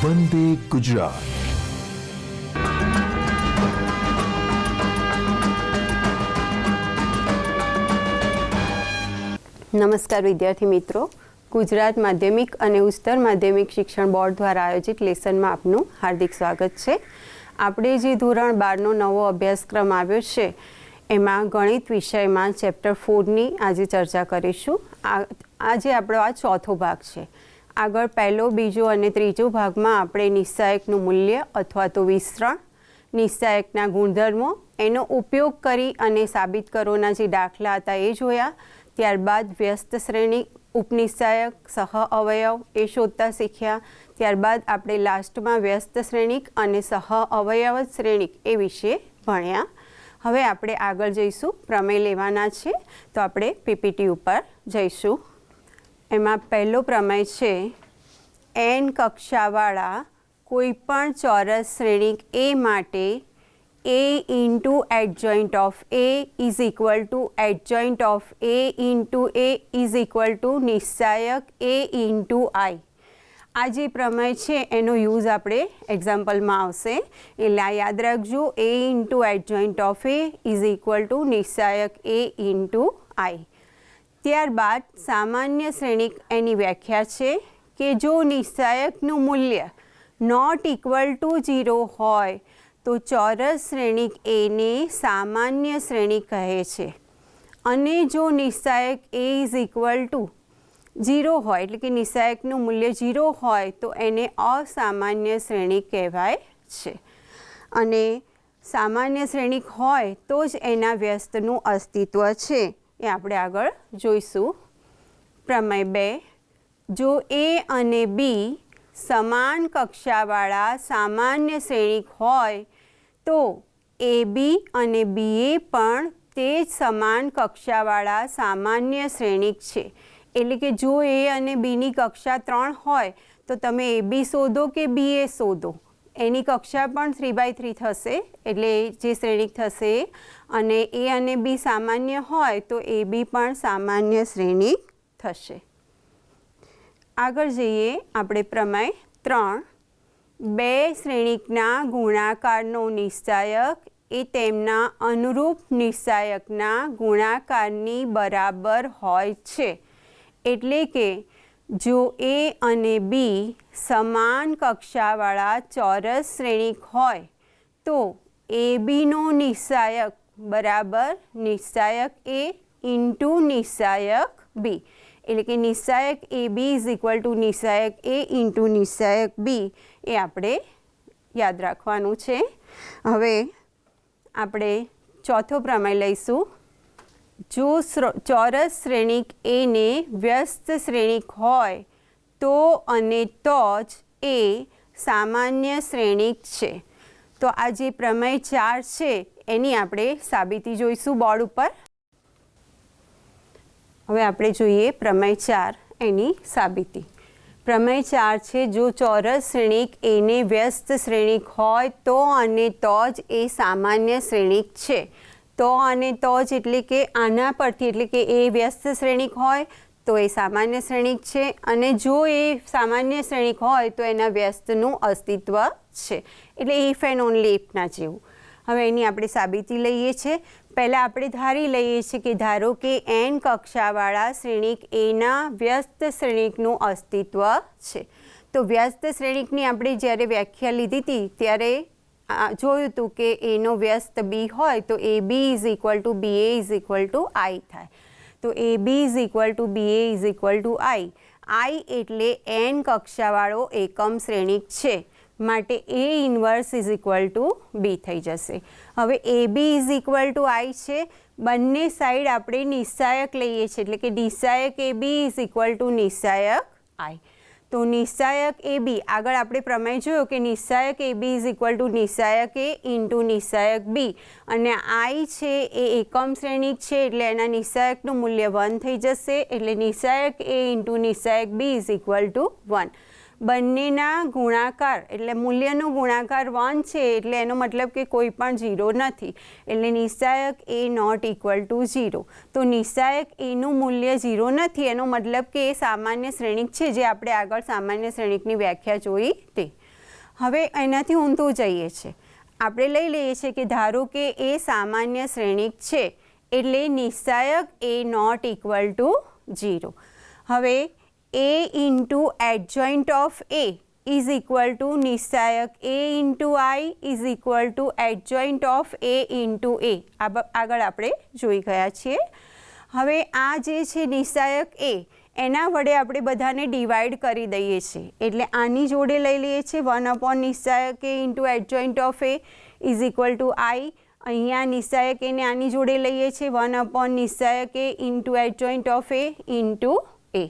વંદે ગુજરાત. નમસ્કાર વિદ્યાર્થી મિત્રો, ગુજરાત માધ્યમિક અને ઉચ્ચતર માધ્યમિક શિક્ષણ બોર્ડ દ્વારા આયોજિત લેસનમાં આપનું હાર્દિક સ્વાગત છે. આપણે જે ધોરણ 12નો નવો અભ્યાસક્રમ આવ્યો છે એમાં ગણિત વિષયમાં ચેપ્ટર 4ની આજે ચર્ચા કરીશું. આજે આપણો આ ચોથો ભાગ છે. આગળ પહેલો, બીજો અને ત્રીજો ભાગમાં આપણે નિશ્ચાયકનું મૂલ્ય અથવા તો વિસ્તરણ, નિશ્ચાયકના ગુણધર્મો, એનો ઉપયોગ કરી અને સાબિત કરોના જે દાખલા હતા એ જોયા. ત્યારબાદ વ્યસ્ત શ્રેણી, ઉપનિશ્ચાયક, સહ અવયવ એ શોધતા શીખ્યા. ત્યારબાદ આપણે લાસ્ટમાં વ્યસ્ત શ્રેણિક અને સહ અવયવ શ્રેણિક એ વિશે ભણ્યા. હવે આપણે આગળ જઈશું, પ્રમેય લેવાના છે તો આપણે પીપીટી ઉપર જઈશું. એમાં પહેલો પ્રમેય છે, n કક્ષાવાળા કોઈપણ ચોરસ શ્રેણિક A માટે A into adjoint of A is equal to adjoint of A into A is equal to નિશ્ચાયક A into I. આ જે પ્રમેય છે એનો યુઝ આપણે એક્ઝામ્પલમાં આવશે, એટલે આ યાદ રાખજો. A into adjoint of A is equal to નિશ્ચાયક A into I. ત્યારબાદ સામાન્ય શ્રેણિક એની વ્યાખ્યા છે કે જો નિશ્ચાયકનું મૂલ્ય નોટ ઇક્વલ ટુ 0 હોય તો ચોરસ શ્રેણિક એને સામાન્ય શ્રેણિક કહે છે, અને જો નિશ્ચાયક A ઇઝ ઇક્વલ ટુ 0 હોય એટલે કે નિશ્ચાયકનું મૂલ્ય 0 હોય તો એને અસામાન્ય શ્રેણિક કહેવાય છે. અને સામાન્ય શ્રેણિક હોય તો જ એના વ્યસ્તનું અસ્તિત્વ છે, એ આપણે આગળ જોઈશું. પ્રમેય 2, જો A અને B સમાન કક્ષાવાળા સામાન્ય શ્રેણિક હોય તો AB અને BA પણ તે જ સમાન કક્ષાવાળા સામાન્ય શ્રેણિક છે. એટલે કે જો A અને Bની કક્ષા 3 હોય તો તમે AB શોધો કે BA શોધો, એની કક્ષા પણ 3/3 થશે, એટલે જે શ્રેણિક થશે. અને A અને B સામાન્ય હોય તો AB પણ સામાન્ય શ્રેણિક થશે. આગળ જઈએ આપણે પ્રમેય 3, બે શ્રેણિકના ગુણાકારનો નિશ્ચાયક એ તેમના અનુરૂપ નિશ્ચાયકના ગુણાકારની બરાબર હોય છે. એટલે કે જો A અને B સમાન કક્ષાવાળા ચોરસ શ્રેણિક હોય તો ABનો નિશ્ચાયક બરાબર નિશ્ચાયક A ઇન્ટુ નિશ્ચાયક B. એટલે કે નિશ્ચાયક AB ઇઝ ઇક્વલ ટુ નિશ્ચાયક A ઇન્ટુ નિશ્ચાયક B, એ આપણે યાદ રાખવાનું છે. હવે આપણે ચોથો પ્રમેય લઈશું. જો ચોરસ શ્રેણિક એને વ્યસ્ત શ્રેણિક હોય તો અને તો જ એ સામાન્ય શ્રેણિક છે. તો આ જે પ્રમેય 4 છે એની આપણે સાબિતી જોઈશું બોર્ડ ઉપર. હવે આપણે જોઈએ પ્રમેય 4, એની સાબિતી. પ્રમેય 4 છે, જો ચોરસ શ્રેણિક એને વ્યસ્ત શ્રેણિક હોય તો અને તો જ એ સામાન્ય શ્રેણિક છે. તો અને તો જ એટલે કે આના પરથી, એટલે કે એ વ્યસ્ત શ્રેણિક હોય તો એ સામાન્ય શ્રેણિક છે, અને જો એ સામાન્ય શ્રેણિક હોય તો એના વ્યસ્તનું અસ્તિત્વ છે. એટલે ઇફ એન્ડ ઓનલી ઇફના જેવું. હવે એની આપણે સાબિતી લઈએ છીએ. પહેલાં આપણે ધારી લઈએ છીએ કે ધારો કે n કક્ષાવાળા શ્રેણિક એના વ્યસ્ત શ્રેણિકનું અસ્તિત્વ છે. તો વ્યસ્ત શ્રેણિકની આપણે જ્યારે વ્યાખ્યા લીધી હતી ત્યારે જોયું હતું કે એનો વ્યસ્ત B હોય તો AB is equal two BA is equal to I થાય. તો AB is equal two BA is equal to I. I એટલે n કક્ષાવાળો એકમ શ્રેણિક છે, માટે A inverse is equal to B થઈ જશે. હવે AB is equal to I છે, બંને સાઈડ આપણે નિશ્ચાયક લઈએ છીએ, એટલે કે નિશ્ચાયક AB ઇઝ ઇક્વલ ટુ નિશ્ચાયક I. તો નિશ્ચાયક AB, આગળ આપણે પ્રમેય જોયો કે નિશ્ચાયક AB ઇઝ ઇક્વલ ટુ નિશ્ચાયક A ઇન્ટુ નિશ્ચાયક B, અને I છે એ એકમ શ્રેણિક છે એટલે એના નિશ્ચાયકનું મૂલ્ય 1 થઈ જશે. એટલે નિશ્ચાયક A ઇન્ટુ નિશ્ચાયક B ઇઝ ઇક્વલ ટુ 1. બંનેના ગુણાકાર એટલે મૂલ્યનો ગુણાકાર 1 છે, એટલે એનો મતલબ કે કોઈ પણ 0 નથી, એટલે નિશ્ચાયક A નોટ ઇક્વલ ટુ 0. તો નિશ્ચાયક Aનું મૂલ્ય 0 નથી, એનો મતલબ કે એ સામાન્ય શ્રેણિક છે, જે આપણે આગળ સામાન્ય શ્રેણિકની વ્યાખ્યા જોઈ તે. હવે એનાથી ઊંધું જઈએ છીએ, આપણે લઈ લઈએ છીએ કે ધારો કે એ સામાન્ય શ્રેણિક છે એટલે નિશ્ચાયક એ નોટ ઇક્વલ ટુ 0. હવે a into adjoint of A is equal to નિશ્ચાયક a into i is equal to adjoint of A into A. આગળ આપણે જોઈ ગયા છીએ. હવે આ જે છે નિશ્ચાયક એ, એના વડે આપણે બધાને ડિવાઈડ કરી દઈએ છીએ, એટલે આની જોડે લઈ લઈએ છીએ 1 નિશ્ચાયક A into adjoint of A is equal to i. અહીંયા નિશ્ચાયક એને આની જોડે લઈએ છીએ 1 નિશ્ચાયક A into adjoint of A into A.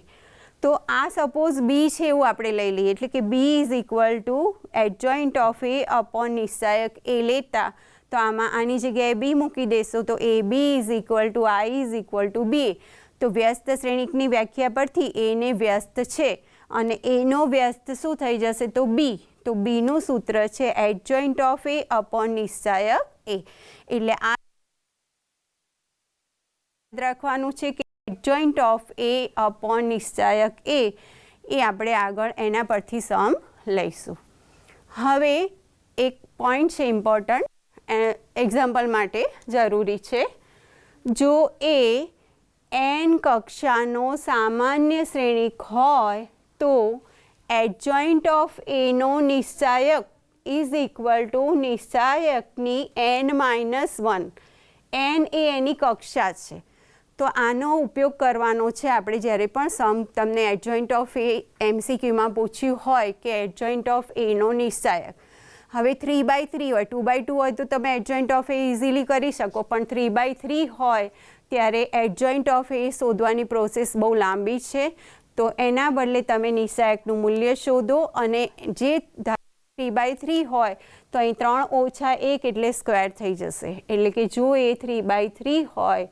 તો આ સપોઝ બી છે એવું આપણે લઈ લઈએ, એટલે કે B is equal to adjoint of A upon નિશ્ચાયક એ લેતા તો આમાં આની જગ્યાએ બી મૂકી દેશો તો A B is equal to I is equal to B. તો વ્યસ્ત શ્રેણિકની વ્યાખ્યા પરથી એને વ્યસ્ત છે અને એનો વ્યસ્ત શું થઈ જશે તો બી. તો બીનું સૂત્ર છે એડજોઇન્ટ ઓફ એ અપોન નિશ્ચાયક એ. એટલે આ યાદ રાખવાનું છે કે એડજોઇન્ટ ઓફ એ અપોન નિશ્ચાયક એ આપણે આગળ એના પરથી સમ લઈશું. હવે એક પોઈન્ટ છે ઇમ્પોર્ટન્ટ, એક્ઝામ્પલ માટે જરૂરી છે. જો એ n કક્ષાનો સામાન્ય શ્રેણિક હોય તો એડજોઇન્ટ ઓફ એનો નિશ્ચાયક ઇઝ ઇક્વલ ટુ નિશ્ચાયકની n-1. n એ એની કક્ષા છે. તો આનો ઉપયોગ કરવાનો છે આપણે જ્યારે પણ સમ તમને એડજોઇન્ટ ઓફ એ MCQમાં પૂછ્યું હોય કે એડજોઇન્ટ ઓફ એનો નિશ્ચાયક. હવે 3/3 હોય, 2/2 હોય તો તમે એડજોઇન્ટ ઓફ એ ઇઝીલી કરી શકો, પણ 3/3 હોય ત્યારે એડજોઇન્ટ ઓફ એ શોધવાની પ્રોસેસ બહુ લાંબી છે. તો એના બદલે તમે નિશ્ચાયકનું મૂલ્ય શોધો અને જે 3/3 હોય તો અહીં 3 ઓછા 1 એટલે સ્ક્વેર થઈ જશે. એટલે કે જો એ 3/3 હોય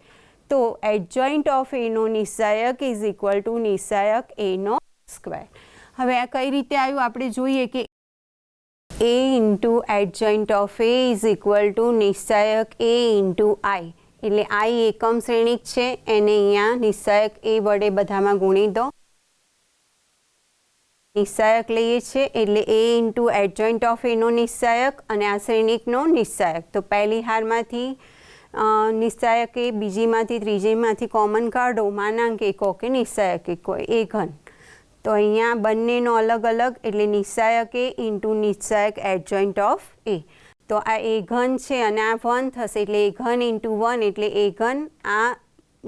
તો એડજોઇન્ટ ઓફ એનો નિશ્ચાયક ઇઝ ઇક્વલ ટુ નિશ્ચાયક એનો સ્ક્વેર. હવે આ કઈ રીતે આવ્યું આપણે જોઈએ કે a into adjoint of A is equal to નિશ્ચાયક a ઇન્ટુ i. એટલે i એકમ શ્રેણિક છે, એને અહીંયા નિશ્ચાયક એ વડે બધામાં ગુણી દો. નિશ્ચાયક લઈએ છીએ એટલે a ઇન્ટુ એડજોઇન્ટ ઓફ એનો નિશ્ચાયક અને આ શ્રેણિકનો નિશ્ચાયક. તો પહેલી હારમાંથી નિશ્ચાયક એ, બીજીમાંથી ત્રીજીમાંથી કોમન કાઢો, માનાંક એકો કે નિશ્ચાયક એકો એ ઘન. તો અહીંયા બંનેનો અલગ અલગ એટલે નિશ્ચાયક એ ઇન્ટુ નિશ્ચાયક એડજોઇન્ટ ઓફ એ. તો આ એ ઘન છે અને આ 1 થશે એટલે એ ઘન ઇન્ટુ 1 એટલે એ ઘન. આ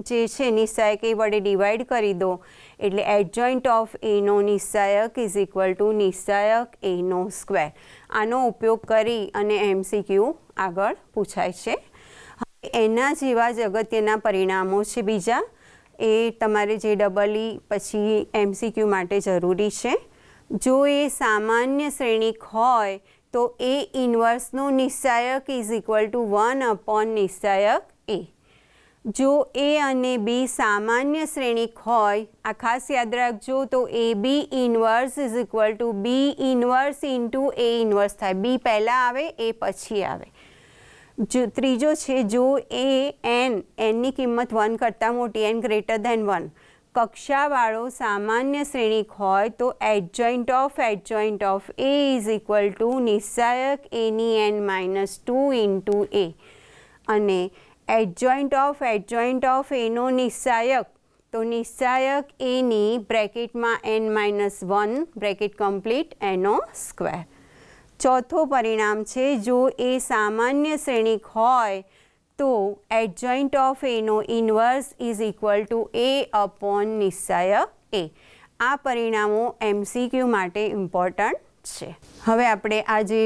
જે છે નિશ્ચાયક એ વડે ડિવાઈડ કરી દો એટલે એડજોઇન્ટ ઓફ એનો નિશ્ચાયક ઇઝ ઇક્વલ ટુ નિશ્ચાયક એનો સ્ક્વેર. આનો ઉપયોગ કરી અને MCQ આગળ પૂછાય છે. એના જેવા જ અગત્યના પરિણામો છે બીજા, એ તમારે જે EE પછી MCQ માટે જરૂરી છે. જો એ સામાન્ય શ્રેણિક હોય તો એ ઇન્વર્સનો નિશ્ચાયક ઇઝ ઇક્વલ ટુ 1 અપોન નિશ્ચાયક એ. જો એ અને બી સામાન્ય શ્રેણિક હોય, આ ખાસ યાદ રાખજો, તો A B inverse is equal to B inverse into A inverse થાય. બી પહેલાં આવે, એ પછી આવે. જો ત્રીજો છે જો એ એનની કિંમત 1 કરતાં મોટી, n ગ્રેટર ધેન 1 કક્ષાવાળો સામાન્ય શ્રેણિક હોય તો adjoint of A is equal to નિશ્ચાયક એની n-2 ઇન્ટુ એ. અને એડજોઇન્ટ ઓફ એનો નિશ્ચાયક તો નિશ્ચાયક એની બ્રેકેટમાં n-1 બ્રેકેટ કમ્પ્લીટ એનો સ્ક્વેર. ચોથો પરિણામ છે જો એ સામાન્ય શ્રેણિક હોય તો એડજોઇન્ટ ઓફ એનો inverse is equal to A upon નિશ્ચાયક એ. આ પરિણામો MCQ માટે ઇમ્પોર્ટન્ટ છે. હવે આપણે આ જે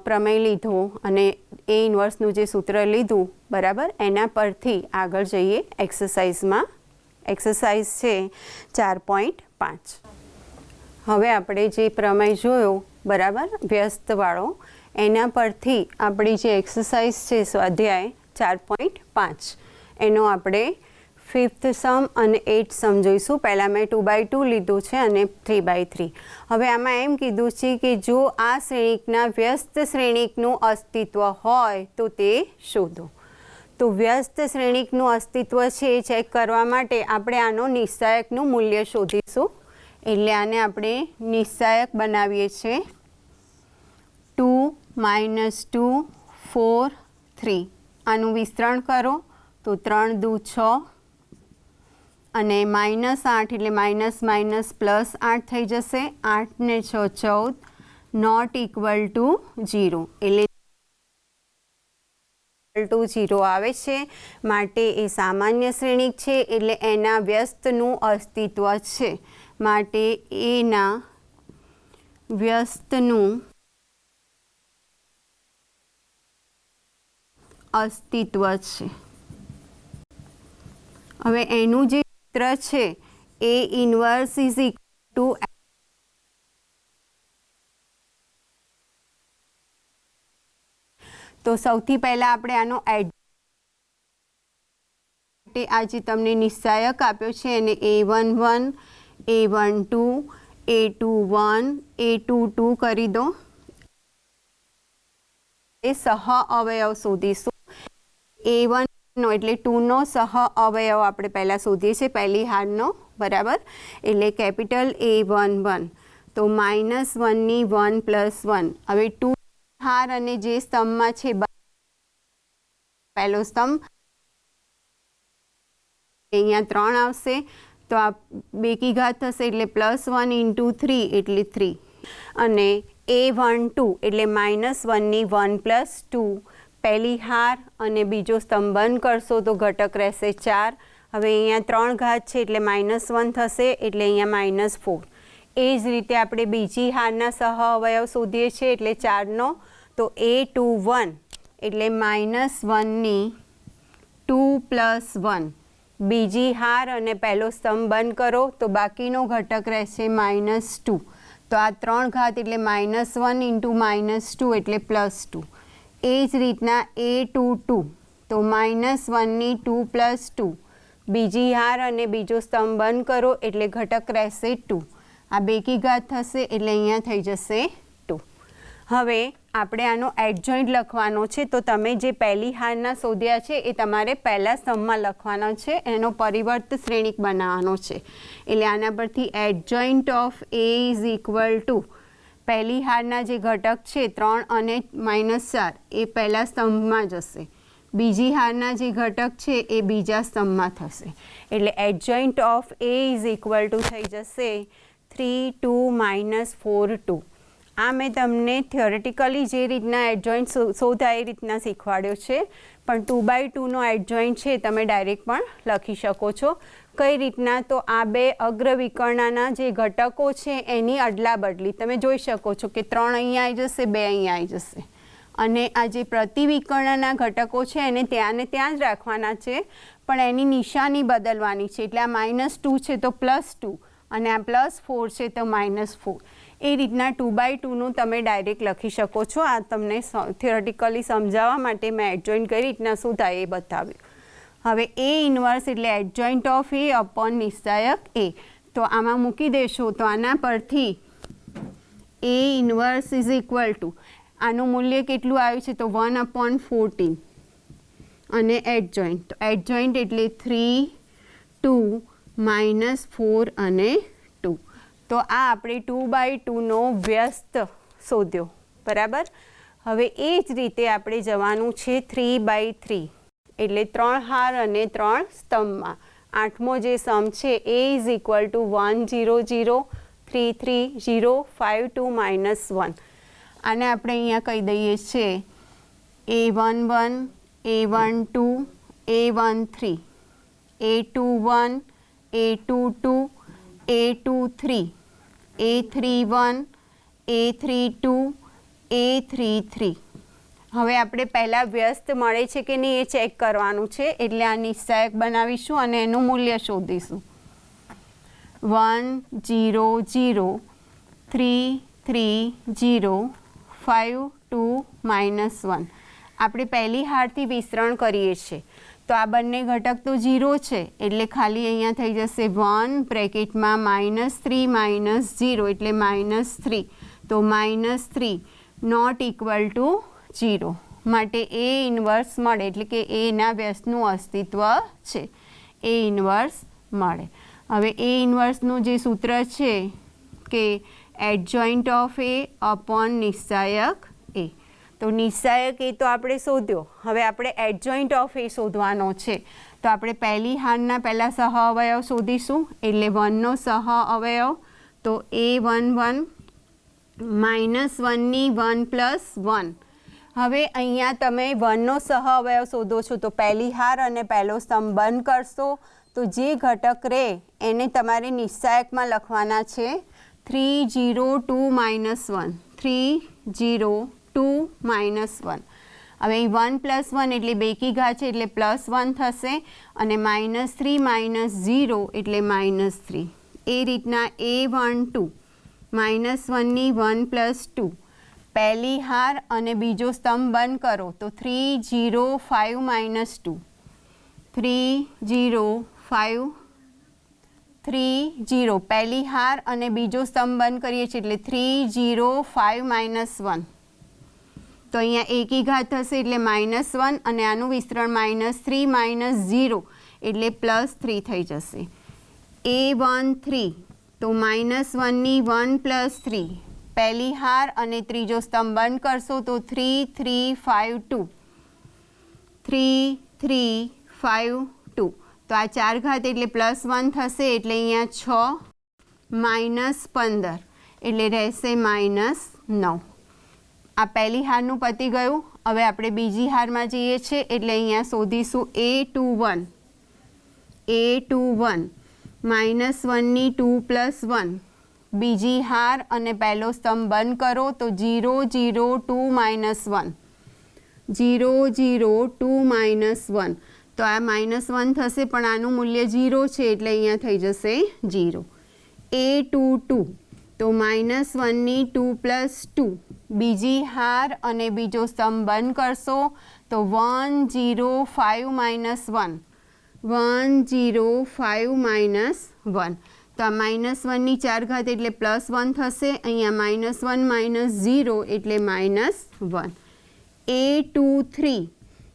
પ્રમેય લીધો અને એ ઇન્વર્સનું જે સૂત્ર લીધું બરાબર, એના પરથી આગળ જઈએ એક્સરસાઇઝમાં. એક્સરસાઇઝ છે 4.5. હવે આપણે જે પ્રમેય જોયો બરાબર વ્યસ્તવાળો, એના પરથી આપણી જે એક્સરસાઇઝ છે સ્વાધ્યાય 4.5 એનો આપણે 5th સમ અને 8th સમ જોઈશું. પહેલાં મેં 2/2 લીધું છે અને 3/3. હવે આમાં એમ કીધું છે કે જો આ શ્રેણિકના વ્યસ્ત શ્રેણિકનું અસ્તિત્વ હોય તો તે શોધો. તો વ્યસ્ત શ્રેણિકનું અસ્તિત્વ છે એ ચેક કરવા માટે આપણે આનો નિશ્ચાયકનું મૂલ્ય શોધીશું. એટલે આને આપણે નિશ્ચાયક બનાવીએ છીએ. -2 4 3 આનું વિસ્તરણ કરો તો 3 દુ 6 અને -8 એટલે માઇનસ માઇનસ +8 થઈ જશે. 8 ને 6 14 નોટ ઇક્વલ ટુ 0 એટલે 0 આવે છે માટે એ સામાન્ય શ્રેણિક છે એટલે એના વ્યસ્તનું અસ્તિત્વ છે. માટે એના વ્યસ્તનું અસ્તિત્વ છે. હવે એનું જે સૂત્ર છે એ ઇન્વર્સ ઇઝ ઇક્વલ ટુ તો સૌથી પહેલા આપણે આનો આજે તમને નિશ્ચાયક આપ્યો છે એને A11 A12 A21 A22 કરી દો. એ સહ અવયવ શોધીશું. A1 નો એટલે 2 નો સહ અવયવ આપણે પહેલા શોધીએ છીએ પહેલી હારનો બરાબર એટલે કેપિટલ A11 તો -1 ની 1 + 1. હવે 2 હાર અને જે સ્તંભમાં છે પહેલો સ્તંભ અહીંયા 3 આવશે તો આ બેકી ઘાત થશે એટલે +1 × 3 એટલે 3 અને A12 એટલે -1 ની 1 + 2 પહેલી હાર અને બીજો સ્તંભ બંધ કરશો તો ઘટક રહેશે 4. હવે અહીંયા 3 ઘાત છે એટલે -1 થશે એટલે અહીંયા -4. એ જ રીતે આપણે બીજી હારના સહ અવયવ શોધીએ છીએ એટલે 4નો તો A21 એટલે -1 ની 2 + 1 બીજી હાર અને પહેલો સ્તંભ બંધ કરો તો બાકીનો ઘટક રહેશે -2 તો આ 3 ઘાત એટલે -1 × -2 એટલે +2. એ જ રીતના A22 તો -1 ની 2 + 2 બીજી હાર અને બીજો સ્તંભ બંધ કરો એટલે ઘટક રહેશે 2. આ બેકી ઘાત થશે એટલે અહીંયા થઈ જશે 2. હવે આપણે આનો એડજોઇન્ટ લખવાનો છે તો તમે જે પહેલી હારના શોધ્યા છે એ તમારે પહેલા સ્તંભમાં લખવાનો છે એનો પરિવર્ત શ્રેણિક બનાવવાનો છે એટલે આના પરથી adjoint of A is equal two પહેલી હારના જે ઘટક છે 3 અને -4 એ પહેલા સ્તંભમાં જશે. બીજી હારના જે ઘટક છે એ બીજા સ્તંભમાં થશે એટલે adjoint of A is equal two થઈ જશે 3 2 -4 2. આ મેં તમને થિયોરેટિકલી જે રીતના એડજોઇન્ટ શોધાય એ રીતના શીખવાડ્યો છે પણ 2/2નો એડજોઇન્ટ છે તમે ડાયરેક્ટ પણ લખી શકો છો. કઈ રીતના તો આ બે અગ્રવિકર્ણના જે ઘટકો છે એની અદલા બદલી તમે જોઈ શકો છો કે 3 અહીંયા આવી જશે 2 અહીંયા આવી જશે અને આ જે પ્રતિવિકર્ણના ઘટકો છે એને ત્યાં ને ત્યાં જ રાખવાના છે પણ એની નિશાની બદલવાની છે એટલે આ -2 છે તો +2 અને આ +4 છે તો -4. એ રીતના 2/2નું તમે ડાયરેક્ટ લખી શકો છો. આ તમને થિયોરેટિકલી સમજાવવા માટે મેં એડજોઇન્ટ કઈ રીતના શું થાય એ બતાવ્યું. હવે A ઇન્વર્સ એટલે એડજોઇન્ટ ઓફ A અપોન નિશ્ચાયક A તો આમાં મૂકી દેશો તો આના પરથી A inverse is equal to આનું મૂલ્ય કેટલું આવ્યું છે તો 1/14 અને એડજોઇન્ટ તો એડજોઇન્ટ એટલે 3 2 -4 અને 2 તો આ આપણે 2/2નો વ્યસ્ત શોધ્યો બરાબર. હવે એ જ રીતે આપણે જવાનું છે 3/3 એટલે 3 હાર અને 3 સ્તંભમાં. 8મો જે સમ છે A ઇઝ ઇક્વલ ટુ 1 0 0 3 3 0 5 2 -1. આને આપણે અહીંયા કહી દઈએ છે A11 A12 A13 A21 A22 A23 A31 A32 A33. હવે આપણે પહેલાં વ્યસ્ત મળે છે કે નહીં એ ચેક કરવાનું છે એટલે આ નિશ્ચાયક બનાવીશું અને એનું મૂલ્ય શોધીશું. 1 0 0 3 3 0 5 2 -1. આપણે પહેલી હારથી વિસ્તરણ કરીએ છીએ તો આ બંને ઘટક તો 0 છે એટલે ખાલી અહીંયા થઈ જશે 1 બ્રેકેટમાં -3 -0 એટલે -3 તો -3 નોટ ઇક્વલ ટુ 0 માટે A ઇન્વર્સ મળે એટલે કે એના વ્યસ્તનું અસ્તિત્વ છે A ઇન્વર્સ મળે. હવે A ઇન્વર્સનું જે સૂત્ર છે કે એડજોઇન્ટ ઓફ A અપોન નિશ્ચાયક A તો નિશ્ચાયક એ તો આપણે શોધ્યો, હવે આપણે એડજોઇન્ટ ઓફ એ શોધવાનો છે. તો આપણે પહેલી હારના પહેલાં સહ અવયવ શોધીશું, એટલે 1નો સહ અવયવ તો A11 -1ની 1 + 1. હવે અહીંયા તમે 1નો સહ અવયવ શોધો છો તો પહેલી હાર અને પહેલો સ્તંભ બંધ કરશો તો જે ઘટક રહે એને તમારે નિશ્ચાયકમાં લખવાના છે 302 - 1, 302 - 1. હવે 1 + 1 એટલે બેકી ઘાત છે એટલે +1 થશે અને -3 - 0 એટલે -3. એ રીતના A12 -1ની 1 + 2. પહેલી હાર અને બીજો સ્તંભ બંધ કરો તો 305 - 2, 305 30. પહેલી હાર અને બીજો સ્તંભ બંધ કરીએ છીએ એટલે 305 - 1. તો અહીંયા એકી ઘાત થશે એટલે -1 અને આનું વિસ્તરણ -3 - 0 એટલે +3 થઈ જશે. A13 તો -1ની 1 + 3. પહેલી હાર અને ત્રીજો સ્તંભ બંધ કરશો તો 3352, 3352. તો આ 4 ઘાત એટલે +1 થશે એટલે અહીંયા 6 - 15 એટલે રહેશે -9. આ પહેલી હારનું પતી ગયું. હવે આપણે બીજી હારમાં જઈએ છીએ એટલે અહીંયા શોધીશું A21, A21 -1ની 2 + 1. બીજી હાર અને પહેલો સ્તંભ બંધ કરો તો 002 - 1, 002 - 1. તો આ -1 થશે પણ આનું મૂલ્ય 0 છે એટલે અહીંયા થઈ જશે 0. A22 તો -1ની 2 + 2. બીજી હાર અને બીજો સ્તંભ બંધ કરશો તો 105 - 1, 105 - 1. તો આ -1ની 4 ઘાત એટલે +1 થશે, અહીંયા -1 - 0 એટલે -1. A23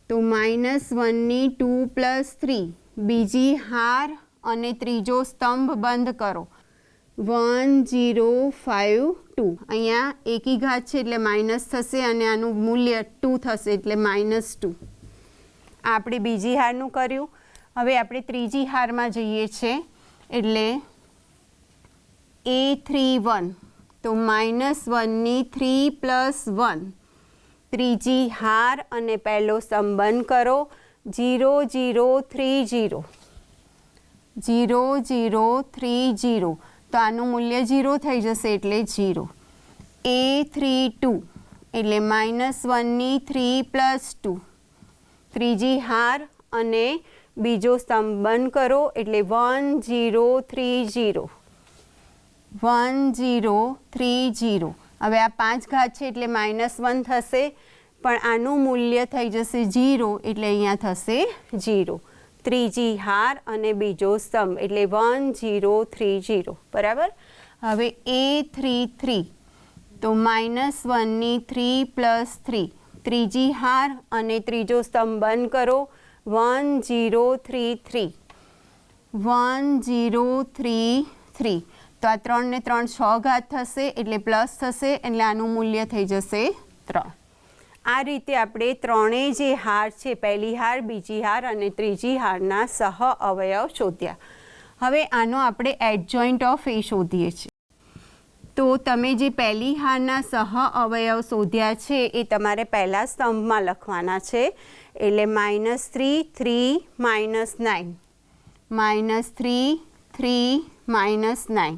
તો -1ની 2 + 3. બીજી હાર અને ત્રીજો સ્તંભ બંધ કરો 1052. અહીંયા એકી ઘાત છે એટલે માઇનસ થશે અને આનું મૂલ્ય 2 થશે એટલે -2. આપણે બીજી હારનું કર્યું. હવે આપણે ત્રીજી હારમાં જઈએ છીએ એટલે A31 તો -1ની 3 + 1. ત્રીજી હાર અને પહેલો સ્તંભ બંધ કરો 0030, 0030. તો આનું મૂલ્ય 0 થઈ જશે એટલે 0. A32 એટલે -1ની 3 + 2. ત્રીજી હાર અને બીજો સ્તંભ બંધ કરો એટલે 1030, 1030. હવે આ 5 ઘાત છે એટલે -1 થશે પણ આનું મૂલ્ય થઈ જશે 0 એટલે અહીંયા થશે 0. ત્રીજી હાર અને બીજો સ્તંભ એટલે 1030. બરાબર. હવે A33 તો -1ની 3 + 3. ત્રીજી હાર અને ત્રીજો સ્તંભ બંધ કરો 1033, 1033. તો આ 3 ને 3 6 ઘાત થશે એટલે પ્લસ થશે એટલે આનું મૂલ્ય થઈ જશે 3. આ રીતે આપણે ત્રણેય જે હાર છે, પહેલી હાર, બીજી હાર અને ત્રીજી હારના સહ અવયવ શોધ્યા. હવે આનો આપણે એડજોઇન્ટ ઓફ એ શોધીએ છીએ. તો તમે જે પહેલી હારના સહ અવયવ શોધ્યા છે એ તમારે પહેલા સ્તંભમાં લખવાના છે એટલે -3 3 -9, -3 3 -9.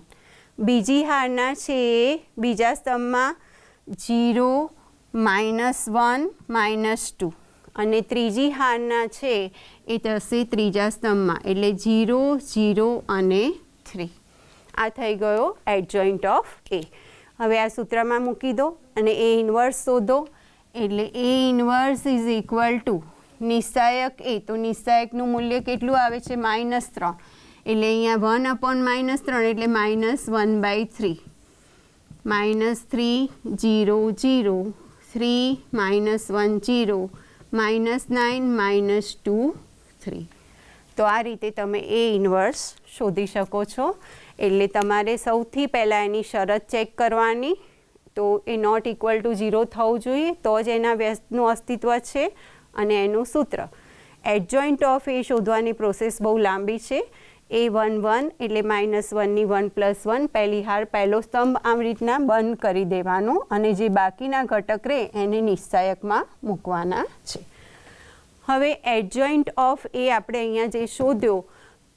બીજી હારના છે એ બીજા સ્તંભમાં 0 -1 -2 અને ત્રીજી હારના છે એ થશે ત્રીજા સ્તંભમાં એટલે 0 0 અને 3. આ થઈ ગયો એડજોઇન્ટ ઓફ એ. હવે આ સૂત્રમાં મૂકી દો અને એ ઇન્વર્સ શોધો એટલે એ ઇન્વર્સ ઇઝ ઇક્વલ ટુ નિશ્ચાયક એ. તો નિશ્ચાયકનું મૂલ્ય કેટલું આવે છે -3 એટલે અહીંયા 1/-3 એટલે -1/3. -3 0 0 3 -1 0 -9 -2 3. તો આ રીતે તમે એ ઇન્વર્સ શોધી શકો છો. એટલે તમારે સૌથી પહેલાં એની શરત ચેક કરવાની તો એ નોટ ઇક્વલ ટુ 0 થવું જોઈએ, તો જ એના વ્યસ્તનું અસ્તિત્વ છે. અને એનું સૂત્ર એડજોઇન્ટ ઓફ એ શોધવાની પ્રોસેસ બહુ લાંબી છે. A11 એટલે -1ની 1+1 પહેલી હાર પહેલો સ્તંભ આવી રીતના બંધ કરી દેવાનો અને જે બાકીના ઘટક રહે એને નિશ્ચાયકમાં મૂકવાના છે. હવે એડજોઇન્ટ ઓફ એ આપણે અહીંયા જે શોધ્યો,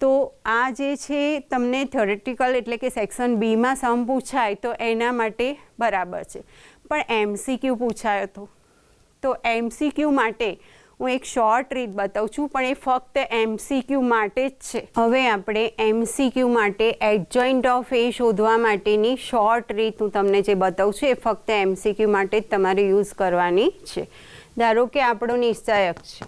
તો આ જે છે તમને થિયોરેટિકલ એટલે કે સેક્શન બીમાં સમ પૂછાય તો એના માટે બરાબર છે, પણ MCQ પૂછાયો હતો. તો MCQ માટે હું એક શોર્ટ રીત બતાવું છું, પણ એ ફક્ત MCQ માટે જ છે. હવે આપણે MCQ માટે એડજોઇન્ટ ઓફ એ શોધવા માટેની શોર્ટ રીત હું તમને જે બતાવું છું એ ફક્ત MCQ માટે જ તમારે યુઝ કરવાની છે. ધારો કે આપણો નિશ્ચાયક છે,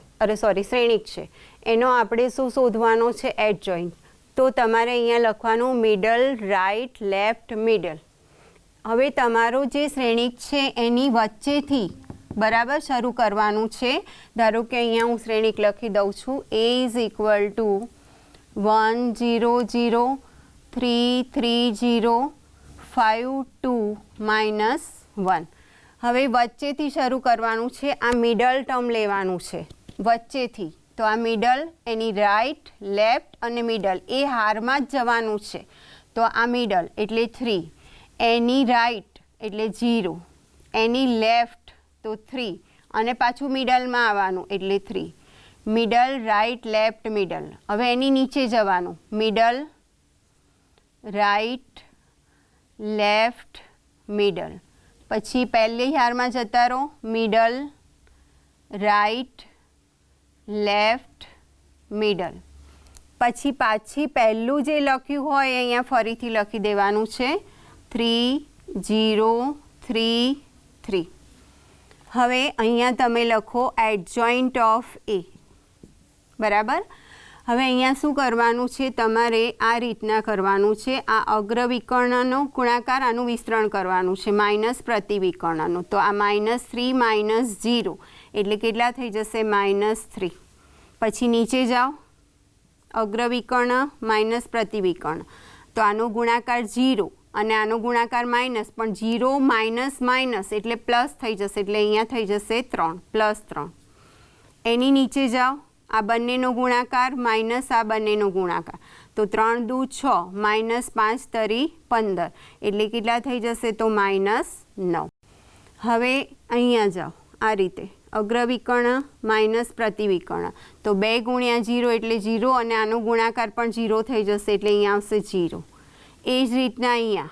શ્રેણિક છે, એનો આપણે શું શોધવાનો છે? એડજોઇન્ટ. તો તમારે અહીંયા લખવાનું મિડલ, રાઇટ, લેફ્ટ, મિડલ. હવે તમારો જે શ્રેણિક છે એની વચ્ચેથી બરાબર શરૂ કરવાનું છે. ધારો કે અહીંયા હું શ્રેણિક લખી દઉં છું. A is equal to 1 0 0 3 3 0 5 2 -1. હવે વચ્ચેથી શરૂ કરવાનું છે. આ મિડલ ટર્મ લેવાનું છે વચ્ચેથી. તો આ મિડલ, એની રાઇટ, લેફ્ટ અને મિડલ એ હારમાં જ જવાનું છે. તો આ મિડલ એટલે 3, એની રાઇટ એટલે 0, એની લેફ્ટ તો 3 અને પાછું મિડલમાં આવવાનું એટલે 3. Middle, right, left, middle. હવે એની નીચે જવાનું. Middle, right, left, middle. પછી પહેલી હારમાં જતા રહો. Middle, right, left, middle. પછી પાછી પહેલું જે લખ્યું હોય અહીંયા ફરીથી લખી દેવાનું છે. 3 0 3 3. હવે અહીંયા તમે લખો એડજોઇન્ટ ઓફ એ. બરાબર. હવે અહીંયા શું કરવાનું છે? તમારે આ રીતના કરવાનું છે. આ અગ્રવિકર્ણનો ગુણાકાર, આનું વિસ્તરણ કરવાનું છે માઇનસ પ્રતિવિકર્ણનું. તો આ -3 -0 એટલે કેટલા થઈ જશે? -3. પછી નીચે જાઓ. અગ્રવિકર્ણ માઇનસ પ્રતિવિકર્ણ, તો આનો ગુણાકાર 0 અને આનો ગુણાકાર માઇનસ, પણ 0 માઇનસ માઇનસ એટલે પ્લસ થઈ જશે, એટલે અહીંયા થઈ જશે 3 +3. એની નીચે જાઓ. આ બંનેનો ગુણાકાર માઇનસ આ બંનેનો ગુણાકાર, તો 3 દુ 6 -5 તરી 15 એટલે કેટલા થઈ જશે? તો -9. હવે અહીંયા જાઓ. આ રીતે અગ્રવિકર્ણ માઇનસ પ્રતિવિકર્ણ, તો 2 × 0 એટલે 0 અને આનો ગુણાકાર પણ 0 થઈ જશે, એટલે અહીંયા આવશે 0. એ જ રીતના અહીંયા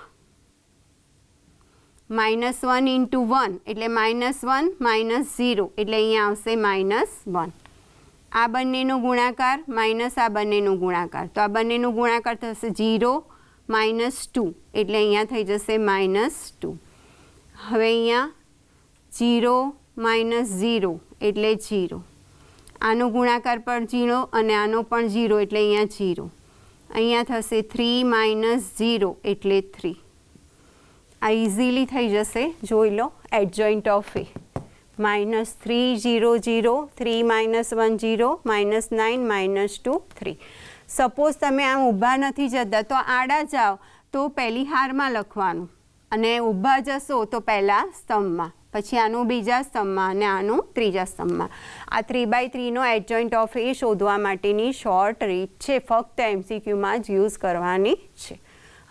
-1 × 1 એટલે -1 -0 એટલે અહીંયા આવશે -1. આ બંનેનો ગુણાકાર માઇનસ આ બંનેનો ગુણાકાર, તો આ બંનેનો ગુણાકાર થશે 0 -2 એટલે અહીંયા થઈ જશે -2. હવે અહીંયા 0 -0 એટલે 0. આનો ગુણાકાર પણ 0 અને આનો પણ 0 એટલે અહીંયા 0. અહીંયા થશે 3 -0 એટલે 3. આ ઇઝીલી થઈ જશે. જોઈ લો એડજોઇન્ટ ઓફ એ. -3 0 0 3 -1 0 -9 -2 3. સપોઝ તમે આમ ઊભા નથી જતા તો આડા જાઓ તો પહેલી હારમાં લખવાનું, અને ઊભા જશો તો પહેલા સ્તંભમાં, પછી આનું બીજા સ્તંભમાં અને આનું ત્રીજા સ્તંભમાં. આ 3/3નો એડજોઇન્ટ ઓફ એ શોધવા માટેની શોર્ટ રીત છે. ફક્ત MCQમાં જ યુઝ કરવાની છે.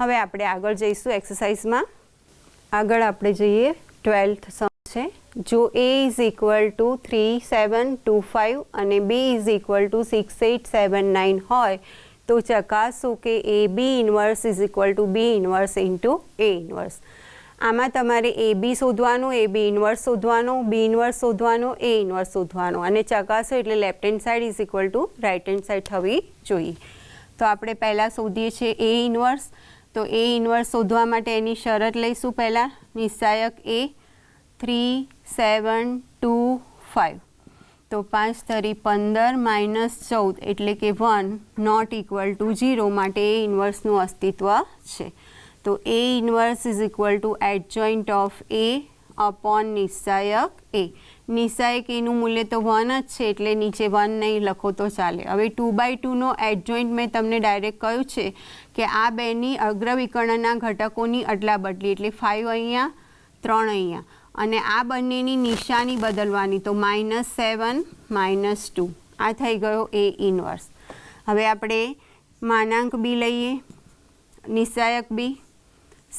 હવે આપણે આગળ જઈશું એક્સરસાઇઝમાં. આગળ આપણે જઈએ 12th સમ છે. જો A ઇઝ ઇક્વલ ટુ 3 7 2 5 અને B ઇઝ ઇક્વલ ટુ 6 8 7 9 હોય તો ચકાસો કે AB inverse is equal to B inverse into A inverse. આમાં તમારે AB શોધવાનું, AB ઇન્વર્સ શોધવાનો, B ઇન્વર્સ શોધવાનો, A ઇન્વર્સ શોધવાનો, અને ચકાસો એટલે left hand side is equal to right hand side થવી જોઈએ. તો આપણે પહેલાં શોધીએ છીએ A ઇન્વર્સ. તો A ઇન્વર્સ શોધવા માટે એની શરત લઈશું. પહેલાં નિશ્ચાયક A 3 7 2 5, તો 5 તરી 15 -14 એટલે કે 1 નોટ ઇક્વલ ટુ 0 માટે A ઇન્વર્સનું અસ્તિત્વ છે. તો A inverse is equal to adjoint of A upon નિશ્ચાયક A. નિશ્ચાયક એનું મૂલ્ય તો 1 જ છે એટલે નીચે 1 નહીં લખો તો ચાલે. હવે 2/2નો એડજોઇન્ટ મેં તમને ડાયરેક્ટ કહ્યું છે કે આ બેની અગ્રવિકર્ણના ઘટકોની અદલા બદલી, એટલે 5 અહીંયા 3 અહીંયા અને આ બંનેની નિશાની બદલવાની, તો -7 -2 આ થઈ ગયો A ઇન્વર્સ. હવે આપણે માનાંક બી લઈએ, નિશાયક બી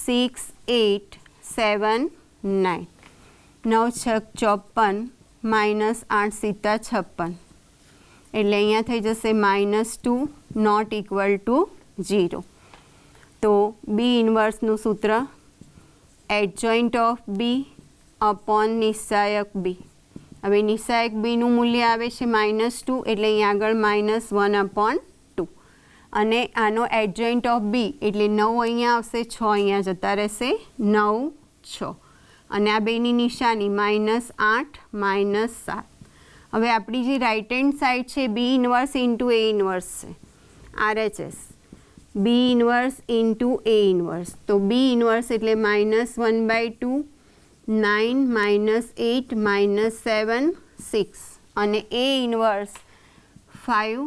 6 8 7 9 9 6 54 -8 7 56 એટલે અહીંયા થઈ જશે -2 નોટ ઇક્વલ ટુ 0. તો બી ઇન્વર્સનું સૂત્ર એડજોઇન્ટ ઓફ બી અપોન નિશાયક બી. હવે નિશાયક બીનું મૂલ્ય આવે છે -2 એટલે અહીંયા આગળ -1/2 અને આનો એડજોઇન્ટ ઓફ બી એટલે 9 અહીંયા આવશે, 6 અહીંયા જતા રહેશે, 9 6 અને આ બેની નિશાની -8 -7. હવે આપણી જે રાઇટ હેન્ડ સાઈડ છે બી ઇન્વર્સ ઇન્ટુ એ ઇન્વર્સ છે, RHS B inverse into A inverse. તો બી ઇન્વર્સ એટલે -1/2 9 -8 -7 6 અને એ ઇન્વર્સ 5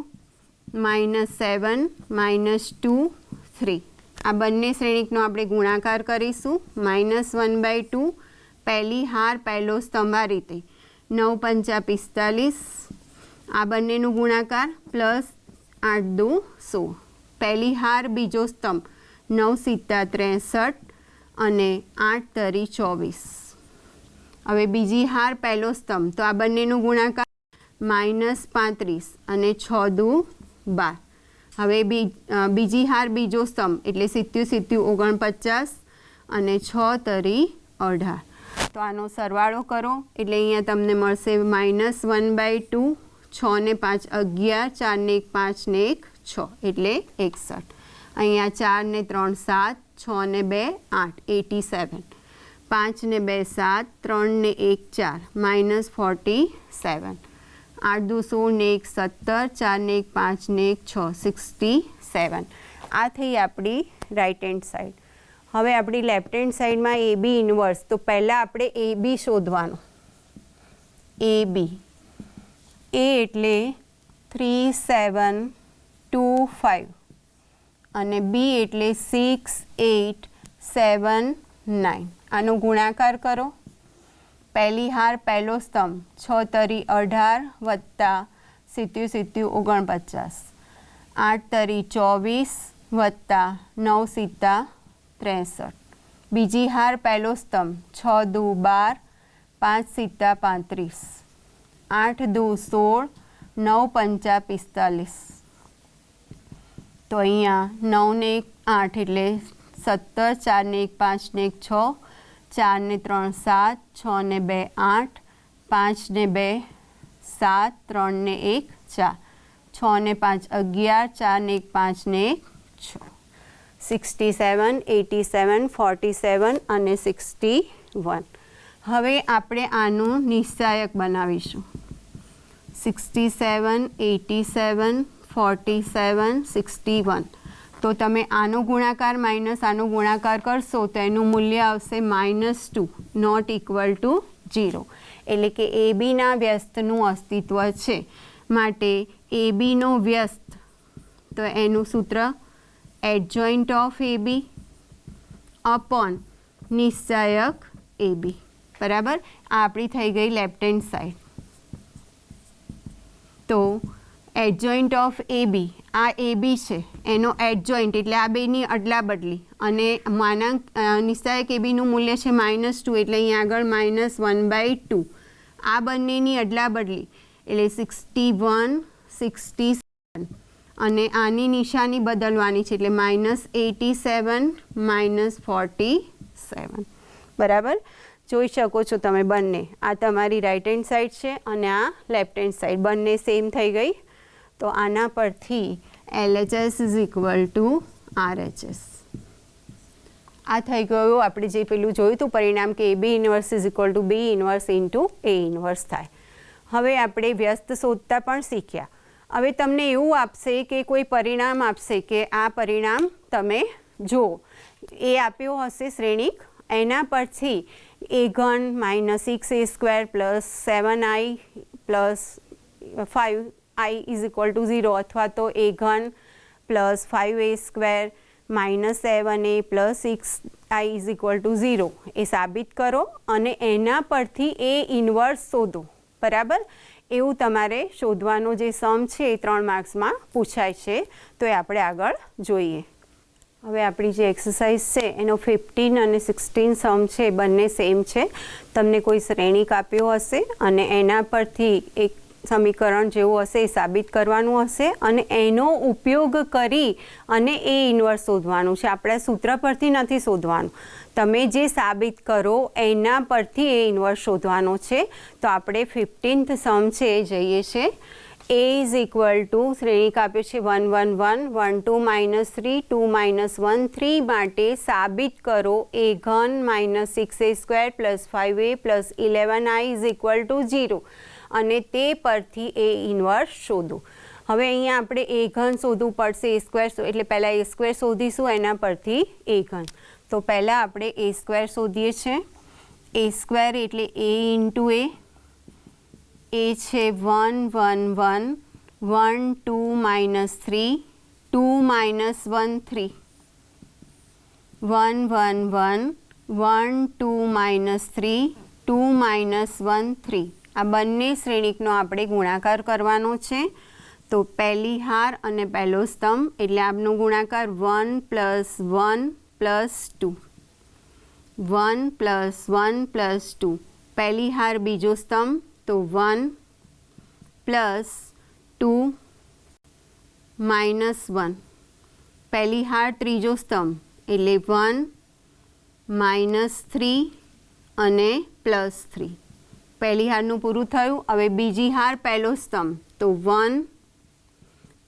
-7 -2 3. આ બંને શ્રેણિકનો આપણે ગુણાકાર કરીશું. -1/2 પહેલી હાર પહેલો સ્તંભ આ રીતે 9 5 45 આ બંનેનું ગુણાકાર પ્લસ 8 2 16 પહેલી હાર બીજો સ્તંભ 9 7 63 અને 8 3 24. હવે બીજી હાર પહેલો સ્તંભ તો આ બંનેનું ગુણાકાર -35 અને 6 2 12. હવે બીજી હાર બીજો સ્તંભ એટલે 70 49 અને 6 3 18. તો આનો સરવાળો કરો એટલે અહીંયા તમને મળશે -1/2 6 ને 5 11 4 ને 1 5 ને 1 6 એટલે 61. અહીંયા 4 ને 3 7 6 ને 2 8 87 5 ને 2 7 3 ને 1 4 -47 8 2 16 ને 1 17 4 ને 1 5 ને 1 6 67. આ થઈ આપણી રાઇટ હેન્ડ સાઈડ. હવે આપણી લેફ્ટ હેન્ડ સાઈડમાં એ બી ઇન્વર્સ. તો પહેલાં આપણે એ બી શોધવાનું. એ બી એ એટલે 3 7 2 5 અને બી એટલે 6 8 7 9. આનો ગુણાકાર કરો. પહેલી હાર પહેલો સ્તંભ 6 તરી 18 વત્તા 70 49 8 તરી 24 વત્તા 9 7 63. બીજી હાર પહેલો સ્તંભ 6 2 12 5 7 35 8 2 16 9 5 45. તો અહીંયા 9 ને 1 8 એટલે 17 4 ને 1 5 ને 1 6 4 ને 3 7 6 ને 2 8 5 ને 2 7 3 ને 1 4 6 ને 5 11 4 ને 1 5 ને 1 6 67 87 47 અને 61. હવે આપણે આનું નિશાયક બનાવીશું. 67 87 47 61. તો તમે આનો ગુણાકાર માઇનસ આનો ગુણાકાર કરશો તો એનું મૂલ્ય આવશે -2 નોટ ઇક્વલ ટુ 0. એટલે કે એ બીના વ્યસ્તનું અસ્તિત્વ છે. માટે એ બીનો વ્યસ્ત તો એનું સૂત્ર adjoint of A B upon નિશ્ચાયક એ બી. બરાબર. આ આપણી થઈ ગઈ લેફ્ટ હેન્ડ સાઈડ. તો એડજોઇન્ટ ઓફ એ બી, આ એ બી છે એનો એડજોઇન્ટ એટલે આ બેની અદલા બદલી અને નિશ્ચાયક એ બીનું મૂલ્ય છે -2 એટલે અહીંયા આગળ -1/2. આ બંનેની અદલા બદલી એટલે 61 67 અને આની નિશાની બદલવાની છે એટલે -87 -47. બરાબર. જોઈ શકો છો તમે બંને. આ તમારી રાઇટ હેન્ડ સાઈડ છે અને આ લેફ્ટ હેન્ડ સાઈડ બંને સેમ થઈ ગઈ. તો આના પરથી LHS is equal two RHS. આ થઈ ગયું આપણે જે પેલું જોયું હતું પરિણામ કે A B inverse is equal to B inverse into A inverse થાય. હવે આપણે વ્યસ્ત શોધતા પણ શીખ્યા. હવે તમને એવું આપશે કે કોઈ પરિણામ આપશે કે આ પરિણામ તમે જુઓ. એ આપ્યો હશે શ્રેણિક, એના પરથી a ઘન -6a² plus 7i plus 5i is equal to 0 અથવા તો a ઘન પ્લસ 5a² -7a + 6i = 0 એ સાબિત કરો અને એના પરથી એ ઇન્વર્સ શોધો. બરાબર, એવું તમારે શોધવાનો જે સમ છે એ 3 માર્ક્સમાં પૂછાય છે. તો એ આપણે આગળ જોઈએ. હવે આપણી જે એક્સરસાઇઝ છે એનો 15 અને 16 સમ છે બંને સેમ છે. તમને કોઈ શ્રેણિક આપ્યો હશે અને એના પરથી એક સમીકરણ જેવું હશે એ સાબિત કરવાનું હશે અને એનો ઉપયોગ કરી અને એ ઇન્વર્સ શોધવાનું છે. આપણે સૂત્ર પરથી નથી શોધવાનું, તમે જે સાબિત કરો એના પરથી એ ઇન્વર્સ શોધવાનો છે. તો આપણે 15th સમ છે એ જઈએ છે. a = શ્રેણિક આપ્યો છે 1 1 1 1 2 -3 2 -1 3 માટે સાબિત કરો a³ - 6a² + 5a + 11i = 0 અને તે પરથી એ ઇન્વર્સ શોધો. હવે અહીંયા આપણે a³ શોધવું પડશે, a² એટલે પહેલાં a² શોધીશું એના પરથી a³. તો પહેલાં આપણે a² શોધીએ છીએ. a² એટલે a × a. a છે 1 1 1 1 2 -3 2 -1 3 1 1 1 1 2 -3 2 -1 3. આ બંને શ્રેણિકનો આપણે ગુણાકાર કરવાનો છે. તો પહેલી હાર અને પહેલો સ્તંભ એટલે આપનો ગુણાકાર 1 + 1 + 2 1 + 1 + 2. પહેલી હાર બીજો સ્તંભ તો 1 + 2 -1. પહેલી હાર ત્રીજો સ્તંભ એટલે 1 -3 અને +3. પહેલી હારનું પૂરું થયું. હવે બીજી હાર પહેલો સ્તંભ તો 1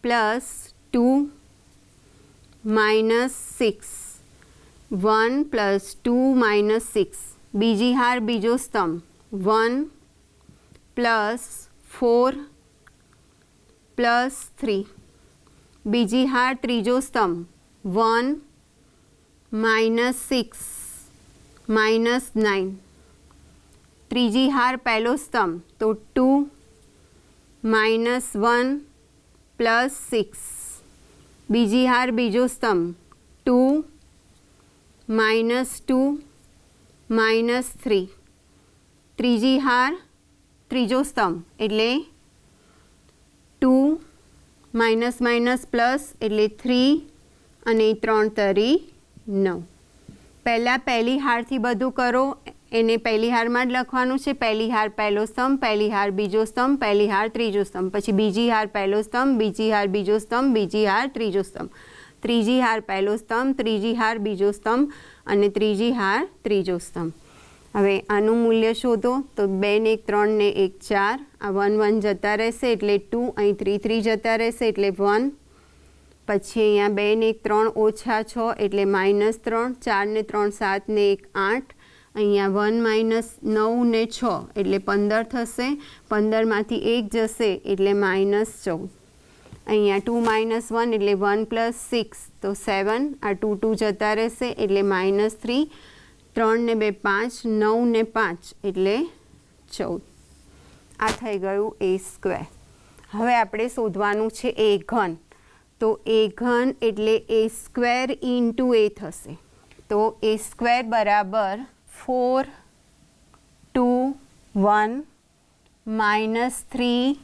+ 2 -6 1 + 2 -6. બીજી હાર બીજો સ્તંભ 1 + 4 + 3. બીજી હાર ત્રીજો સ્તંભ 1 -6 -9. ત્રીજી હાર પહેલો સ્તંભ તો 2 -1 + 6. બીજી હાર બીજો સ્તંભ 2 -2 -3. ત્રીજી હાર ત્રીજો સ્તંભ એટલે 2 - એટલે 3 અને 3 તરી 9. પહેલાં પહેલી હારથી બધું કરો, એને પહેલી હારમાં જ લખવાનું છે. પહેલી હાર પહેલો સ્તંભ, પહેલી હાર બીજો સ્તંભ, પહેલી હાર ત્રીજો સ્તંભ, પછી બીજી હાર પહેલો સ્તંભ, બીજી હાર બીજો સ્તંભ, બીજી હાર ત્રીજો સ્તંભ, ત્રીજી હાર પહેલો સ્તંભ, ત્રીજી હાર બીજો સ્તંભ અને ત્રીજી હાર ત્રીજો સ્તંભ. હવે આનું મૂલ્ય શોધો. તો 2 ને 1 3 ને 1 4. આ 1 1 જતા રહેશે એટલે 2. અહીં 3 3 જતા રહેશે એટલે 1. પછી અહીંયા 2 ને 1 3 - 6 એટલે -3. 4 ને 3 7 ને 1 8. અહીંયા 1 - 9 ને 6 એટલે 15 થશે. 15માંથી 1 જશે એટલે -14. અહીંયા 2 - 1 એટલે 1 + 6 તો 7. આ 2 2 જતા રહેશે એટલે -3. 3 ને 2 5, 9 ને 5 એટલે 14. આ થઈ ગયું a². હવે આપણે શોધવાનું છે a³. તો a³ એટલે a² × a થશે. તો a² બરાબર 4 2 1 -3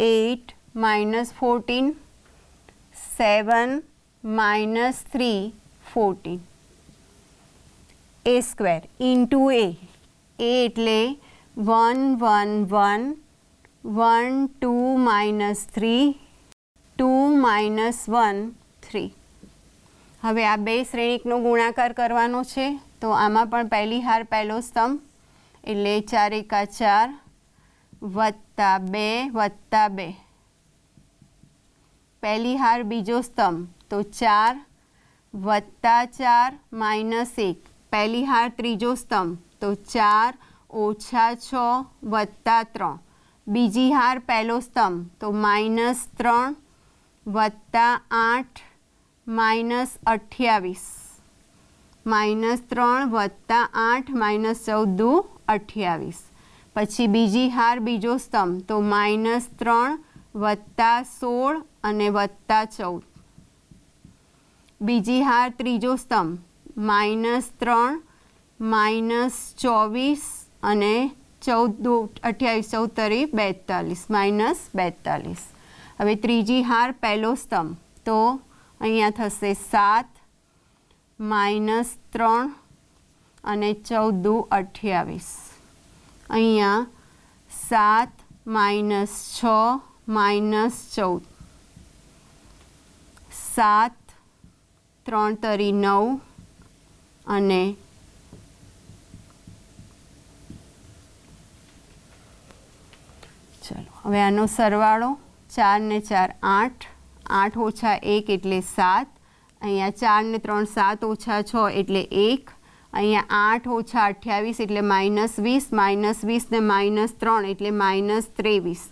8 -14 7 -3 14. a² × a. a એટલે 1 1 1 1 2 -3 2 -1 3. હવે આ બે શ્રેણિકનો ગુણાકાર કરવાનો છે. તો આમાં પણ પહેલી હાર પહેલો સ્તંભ એટલે 4 × 4 +2 +2. પહેલી હાર બીજો સ્તંભ તો 4 +4 -1. પહેલી હાર ત્રીજો સ્તંભ તો 4 - 6 +3. બીજી હાર પહેલો સ્તંભ તો -3 +8 -28. -3 +8 -14 28. પછી બીજી હાર બીજો સ્તંભ તો -3 +16 અને +14. બીજી હાર ત્રીજો સ્તંભ -3 -24 અને 14 28 14 42 -42. હવે ત્રીજી હાર પહેલો સ્તંભ તો અહીંયા થશે 7 -3 અને 14 28. અહીંયા 7 -6 -14 7 3 તરી 9 અને ચલો હવે આનો સરવાળો 4 ને 4 8 8 ઓછા 1 એટલે 7. અહીંયા 4 ને 3 7 ઓછા 6 એટલે 1. અહીંયા 8 ઓછા 28 એટલે -20 ને -3 એટલે -23.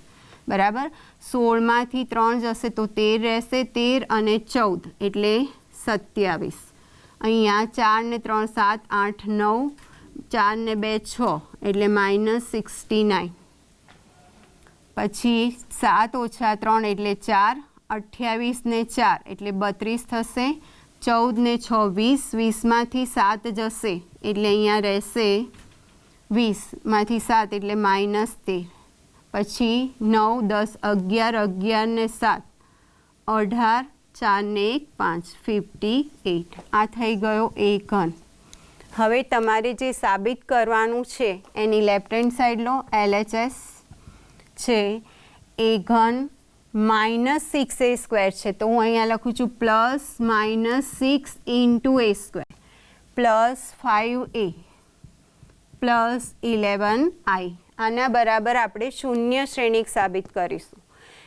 બરાબર. 16માંથી 3 જશે તો 13 રહેશે. 13 અને 14 એટલે 27. અહીંયા 4 ને 3 7 8 9 4 ને 2 6 એટલે -69. પછી 7 ઓછા 3 એટલે 4. 28 ને 4 એટલે 32 થશે. 14 ને 6 20 20માંથી 7 જશે એટલે અહીંયા રહેશે 20માંથી 7 એટલે -13. પછી 9 10 11 11 ને 7 18 4 ને 1 5 58. આ થઈ ગયો એ ઘન. હવે તમારે જે સાબિત કરવાનું છે એની લેફ્ટ હેન્ડ સાઈડ લો. LHS છે એ ઘન -6a² છે તો હું અહીંયા લખું છું +-6 × a² +5a +11i. આના બરાબર આપણે શૂન્ય શ્રેણિક સાબિત કરીશું.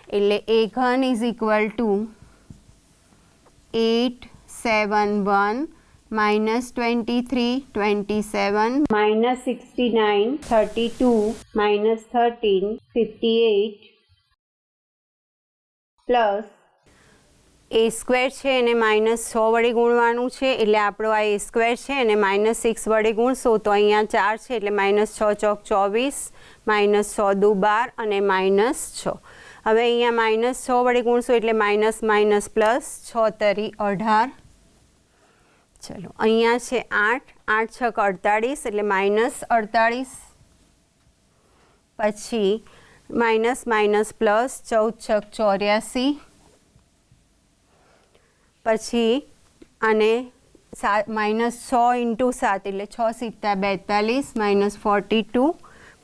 એટલે a ઘન = 8 7 1 -23 27 -69 32 -13 58 પ્લસ a² છે એને -6 વડે ગુણવાનું છે એટલે આપણો આ a² છે એને -6 વડે ગુણશો તો અહીંયા 4 છે એટલે -6 ચોક 24 -6 દુ 12 અને -6. હવે અહીંયા -6 વડે ગુણશો એટલે માઇનસ પ્લસ 6 તરી 18. ચલો અહીંયા છે 8 8 છક 48 એટલે -48. પછી માઇનસ પ્લસ 14 છક 84. પછી અને -6 × 7 એટલે 6 × 7 42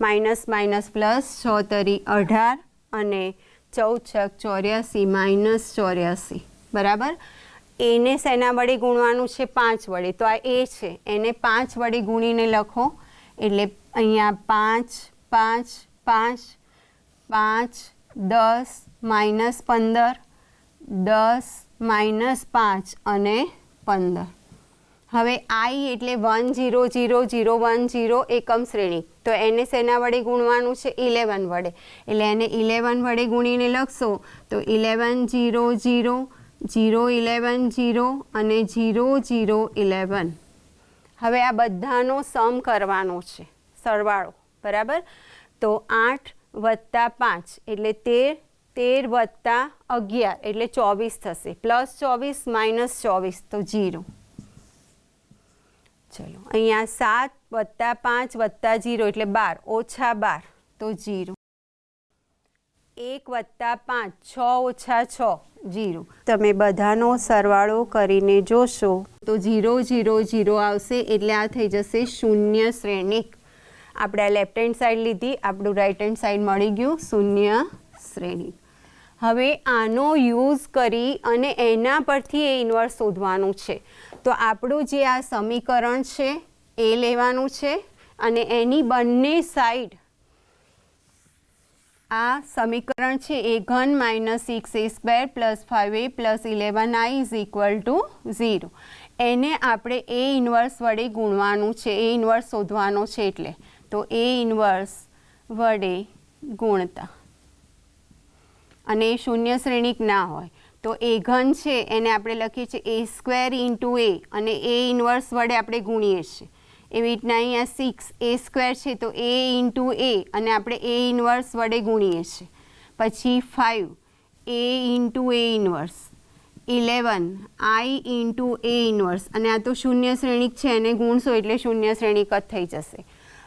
-42 પ્લસ 6 તરી 18 અને 14 છક 84 -84. બરાબર. એને શેના વડે ગુણવાનું છે 5 વડે તો આ એ છે એને 5 વડે ગુણીને લખો એટલે અહીંયા 5 5 5 5 10 -15 10 -5 અને 15. હવે i એટલે 1 0 0 0 1 0 એકમ શ્રેણી તો એને શેના વડે ગુણવાનું છે 11 વડે એટલે એને 11 વડે ગુણીને લખશો તો 11 0 0 0 11 0 અને 0 0 11. હવે આ બધાનો સમ કરવાનો છે સરવાળો. બરાબર. તો 8 + 5 એટલે 13 13 + 11 એટલે 24 થશે +24 -24 તો 0. ચલો અહીંયા 7 + 5 + 0 એટલે 12 -12 તો 0. 1 + 5 6 - 6 0. તમે બધાનો સરવાળો કરીને જોશો તો 0 0 0 આવશે એટલે આ થઈ જશે શૂન્ય શ્રેણિક. આપણે આ લેફ્ટ હેન્ડ સાઈડ લીધી આપણું રાઈટ હેન્ડ સાઈડ મળી ગયું શૂન્ય શ્રેણિક. હવે આનો યુઝ કરી અને એના પરથી એ ઇન્વર્સ શોધવાનું છે. તો આપણું જે આ સમીકરણ છે એ લેવાનું છે અને એની બંને સાઈડ આ સમીકરણ છે એ ઘન -6a² + 5a + 11i = 0. એને આપણે એ ઇન્વર્સ વડે ગુણવાનું છે એ ઇન્વર્સ શોધવાનો છે એટલે તો એ ઇન્વર્સ વડે ગુણતા અને એ શૂન્ય શ્રેણિક ના હોય તો એ ઘન છે એને આપણે લખીએ છીએ a² × a અને એ ઇન્વર્સ વડે આપણે ગુણીએ છીએ. એવી રીતના અહીંયા 6a² છે તો a × a અને આપણે એ ઇન્વર્સ વડે ગુણીએ છીએ. પછી 5 a × a inverse 11 I into A inverse, અને આ તો શૂન્ય શ્રેણિક છે, એને ગુણશો એટલે શૂન્ય શ્રેણિક જ થઈ જશે.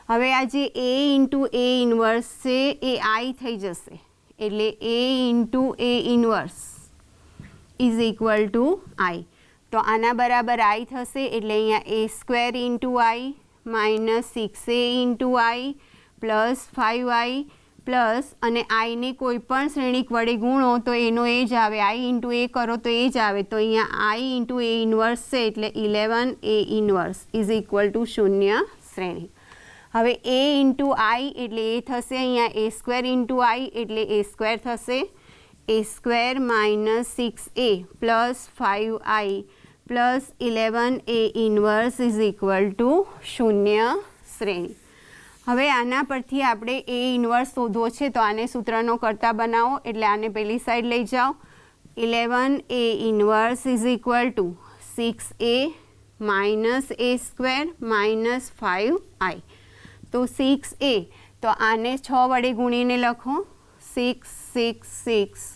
હવે આ જે એ ઇન્ટુ એ ઇન્વર્સ છે એ I થઈ જશે, એટલે A into A inverse is equal to I. તો આના બરાબર I થશે, એટલે અહીંયા A square into I minus 6a into I plus 5I plus, અને આઈને કોઈ પણ શ્રેણિક વડે ગુણો તો એનો એ જ આવે, I ઇન્ટુ એ કરો તો એ જ આવે. તો અહીંયા I ઇન્ટુ એ ઇન્વર્સ છે, એટલે 11 A inverse is equal to શૂન્ય શ્રેણિક. હવે એ ઇન્ટુ I એટલે એ થશે, અહીંયા એ સ્ક્વેર ઇન્ટુ I એટલે એ સ્ક્વેર થશે, A square minus 6a plus 5I plus 11 A inverse is equal to શૂન્ય શ્રેણી. હવે આના પરથી આપણે એ ઇન્વર્સ શોધવો છે, તો આને સૂત્રનો કરતા બનાવો, એટલે આને પેલી સાઈડ લઈ જાઓ. 11 A inverse is equal to 6a minus A square minus 5I. તો 6a, તો આને 6 વડે ગુણીને લખો. 6 6 6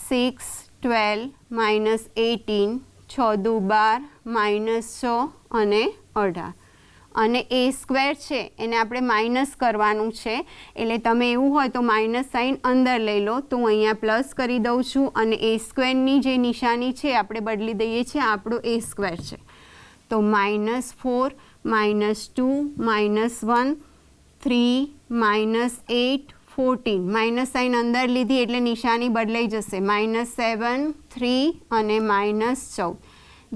6 12 માઇનસ 18, 6 દુ 12 માઇનસ 6 અને 18, અને એ સ્ક્વેર છે એને આપણે માઇનસ કરવાનું છે, એટલે તમે એવું હોય તો માઇનસ સાઇન અંદર લઈ લો. તો હું અહીંયા પ્લસ કરી દઉં છું, અને એ સ્ક્વેરની જે નિશાની છે આપણે બદલી દઈએ છીએ, આપણો એ સ્ક્વેર છે. તો -4 -2 -1 3 -8 14, માઇનસ સાઇન અંદર લીધી એટલે નિશાની બદલાઈ જશે. -7 3 અને -14.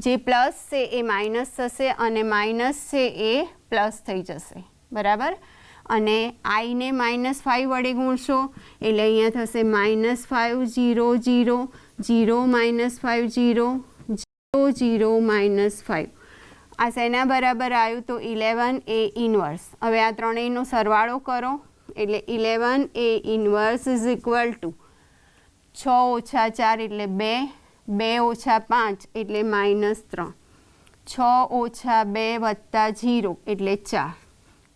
જે પ્લસ છે એ માઇનસ થશે, અને માઇનસ છે એ પ્લસ થઈ જશે, બરાબર. અને આઈને -5 વડે ગુણશો એટલે અહીંયા થશે -5 0 0 0 -5 0 0 0 -5. આ શેના બરાબર આવ્યું? તો 11 એ ઇન્વર્સ. હવે આ ત્રણેયનો સરવાળો કરો, એટલે 11 A inverse is equal two 6 ઓછા 4 એટલે 2, 2 ઓછા 5 એટલે -3, 6 ઓછા 2 વત્તા 0 એટલે 4,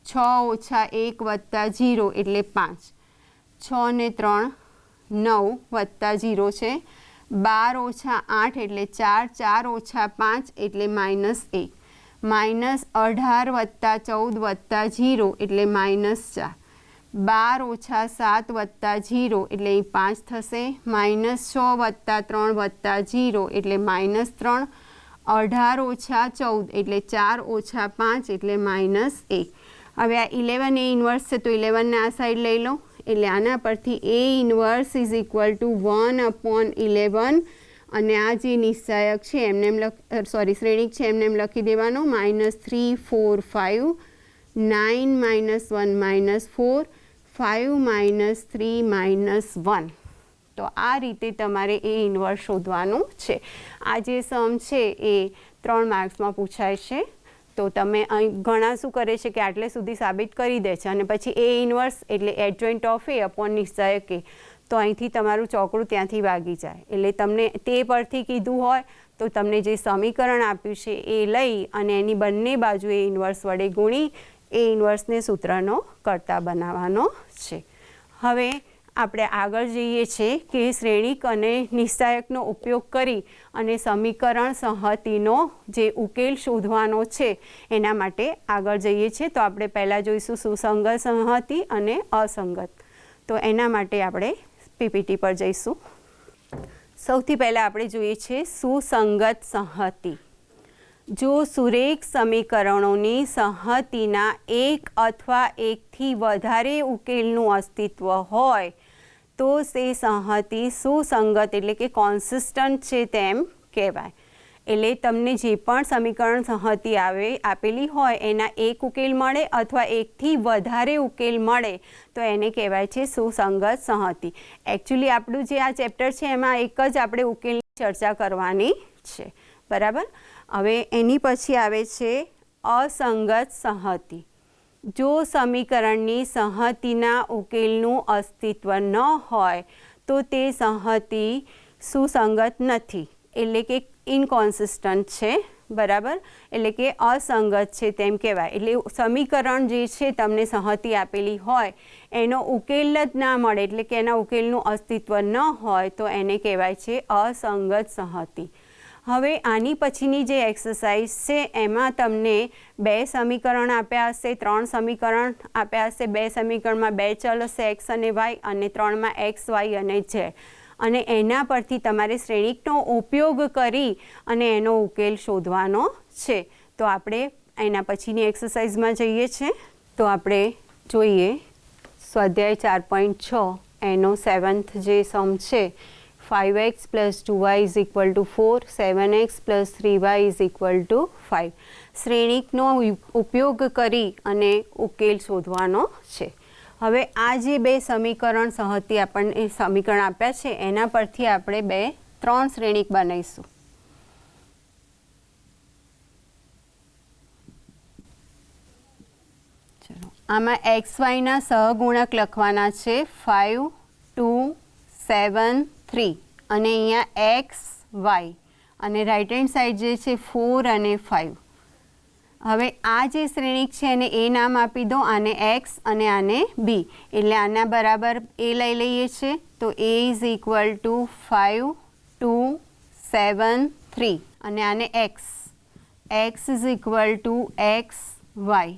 6 ઓછા 1 વત્તા 0 એટલે 5, 6 ને 3 9 વત્તા 0 છે, 12 ઓછા 8 એટલે 4, 4 ઓછા 5 એટલે -1, -18 વત્તા 14 વત્તા 0 એટલે -4, 12 ઓછા 7 વત્તા 0 એટલે 5 થશે, -6 વત્તા 3 વત્તા 0 એટલે -3, 18 ઓછા 14 એટલે 4 ઓછા 5 એટલે -1. હવે આ 11 એ ઇન્વર્સ છે, તો 11 ને આ સાઈડ લઈ લો, એટલે આના પરથી એ ઇન્વર્સ ઇઝ ઇક્વલ ટુ 1/11, અને આ જે નિશ્ચાયક છે એમને શ્રેણિક છે એમને લખી દેવાનો. -3 4 5 9 -1 -4 5 -3 -1. તો આ રીતે તમારે એ ઇન્વર્સ શોધવાનું છે. આ જે સમ છે એ 3 માર્ક્સમાં પૂછાય છે. તો તમે અહીં ઘણા શું કરે છે કે આટલે સુધી સાબિત કરી દે છે, અને પછી એ ઇન્વર્સ એટલે એડજોઇન્ટ ઓફ એ અપોન નિશ્ચાયક એ, તો અહીંથી તમારું ચોકડું ત્યાંથી વાગી જાય. એટલે તમને તે પરથી કીધું હોય તો તમને જે સમીકરણ આપ્યું છે એ લઈ અને એની બંને બાજુ એ ઇન્વર્સ વડે ગુણી એ ઇન્વર્સને સૂત્રનો કરતા બનાવવાનો છે. હવે આપણે આગળ જઈએ છીએ કે શ્રેણિક અને નિશ્ચાયકનો ઉપયોગ કરી અને સમીકરણ સંહતિનો જે ઉકેલ શોધવાનો છે એના માટે આગળ જઈએ છીએ. તો આપણે પહેલાં જોઈશું સુસંગત સંહતિ અને અસંગત. તો એના માટે આપણે પીપીટી પર જઈશું. સૌથી પહેલાં આપણે જોઈએ છીએ સુસંગત સંહતિ. જો સુરેખ સમીકરણોની સંહતિના એક અથવા એકથી વધારે ઉકેલનું અસ્તિત્વ હોય તો તે સંહતિ સુસંગત એટલે કે કોન્સિસ્ટન્ટ છે તેમ કહેવાય. એટલે તમને જે પણ સમીકરણ સંહતિ આપેલી હોય એના એક ઉકેલ મળે અથવા એકથી વધારે ઉકેલ મળે તો એને કહેવાય છે સુસંગત સંહતિ. એકચ્યુઅલી આપણું જે આ ચેપ્ટર છે એમાં એક જ આપણે ઉકેલની ચર્ચા કરવાની છે, બરાબર. હવે એની પછી આવે છે અસંગત સંહતિ. જો સમીકરણની સંહતિના ઉકેલનું અસ્તિત્વ ન હોય તો તે સંહતિ સુસંગત નથી, એટલે કે ઇનકોન્સિસ્ટન્ટ છે બરાબર, એટલે કે અસંગત છે તેમ કહેવાય. એટલે સમીકરણ જે છે તમને સંહતિ આપેલી હોય એનો ઉકેલ જ ના મળે, એટલે કે એના ઉકેલનું અસ્તિત્વ ન હોય તો એને કહેવાય છે અસંગત સંહતિ. હવે આની પછીની જે એક્સરસાઇઝ છે એમાં તમને 2 સમીકરણ આપ્યા હશે, 3 સમીકરણ આપ્યા હશે. 2 સમીકરણમાં 2 ચલ હશે x અને y, અને 3માં x, y અને z, અને એના પરથી તમારે શ્રેણિકનો ઉપયોગ કરી અને એનો ઉકેલ શોધવાનો છે. તો આપણે એના પછીની એક્સરસાઇઝમાં જઈએ છીએ. તો આપણે જોઈએ સ્વાધ્યાય 4.6 એનો 7th જે સમ છે, 5x + 2y = 4, 7x + 3y = 5. શ્રેણિકનો ઉપયોગ કરી અને ઉકેલ શોધવાનો છે. હવે આ જે 2 સમીકરણ સંહતિ આપણને સમીકરણ આપ્યા છે એના પરથી આપણે 3 શ્રેણિક બનાવીશું. ચલો, આમાં x yના સહગુણક લખવાના છે 5, 2, 7, 3, અને અહીંયા x, y, અને રાઇટ હેન્ડ સાઈડ જે છે 4 અને 5. હવે આ જે શ્રેણિક છે એને એ નામ આપી દો, આને x અને આને b, એટલે આના બરાબર એ લઈ લઈએ છીએ. તો a = 5, 2, 7, 3, અને આને x = x, y,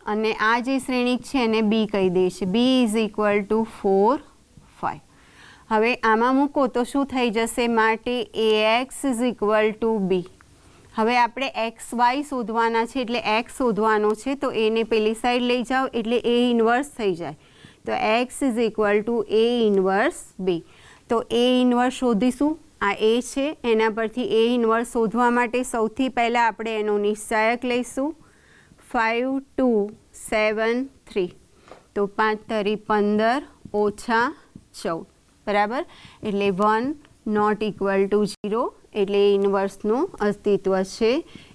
અને આ જે શ્રેણિક છે એને b કહી દઈએ છીએ. b = 4, 5. હવે આમાં મૂકો તો શું થઈ જશે? માટે ax = b. હવે આપણે એક્સ વાય શોધવાના છે, એટલે x શોધવાનો છે, તો એને પેલી સાઈડ લઈ જાઓ એટલે a ઇન્વર્સ થઈ જાય. તો x = a ઇન્વર્સ b. તો a ઇન્વર્સ શોધીશું. આ a છે, એના પરથી a ઇન્વર્સ શોધવા માટે સૌથી પહેલાં આપણે એનો નિશ્ચાયક લઈશું. 5, 2, 7, 3. તો 5 × 15 - 14, બરાબર. એટલે 1 ≠ 0, એટલે એ ઇન્વર્સનું અસ્તિત્વ છે.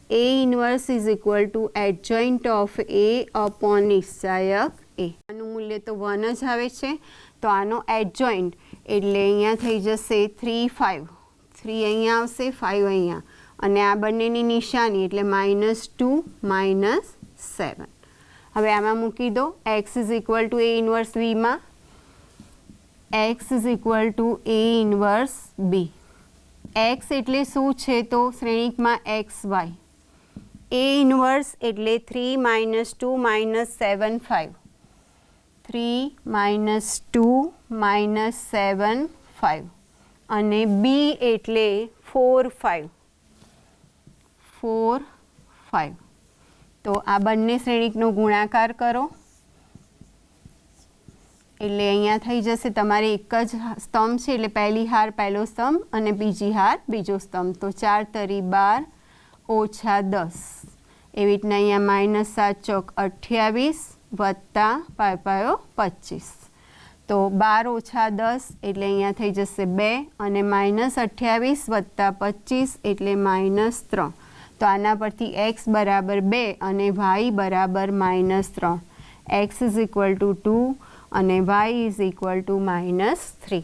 a inverse = adjoint of a upon નિશ્ચાયક a. આનું મૂલ્ય તો 1 જ આવે છે, તો આનો એડજોઇન્ટ એટલે અહીંયા થઈ જશે 3, 5. 3 અહીંયા આવશે, 5 અહીંયા, અને આ બંનેની નિશાની એટલે -2, -7. હવે આમાં મૂકી દો. x = a ઇન્વર્સ b માં x = a inverse b. x એટલે શું છે? તો શ્રેણિકમાં x, y. a ઇન્વર્સ એટલે 3 - 2 -7, 5. 3 - 2 -7, 5. અને b એટલે 4, 5. 4, 5. તો આ બંને શ્રેણિકનો ગુણાકાર કરો એટલે અહીંયા થઈ જશે તમારે એક જ સ્તંભ છે, એટલે પહેલી હાર પહેલો સ્તંભ અને બીજી હાર બીજો સ્તંભ. તો 4 × 12 - 10. એવી રીતના અહીંયા -7 × 28 વત્તા 5 × 25. તો 12 - 10 એટલે અહીંયા થઈ જશે 2, અને -28 વત્તા 25 એટલે -3. તો આના પરથી x = 2 અને y = -3. x = 2 અને y = -3.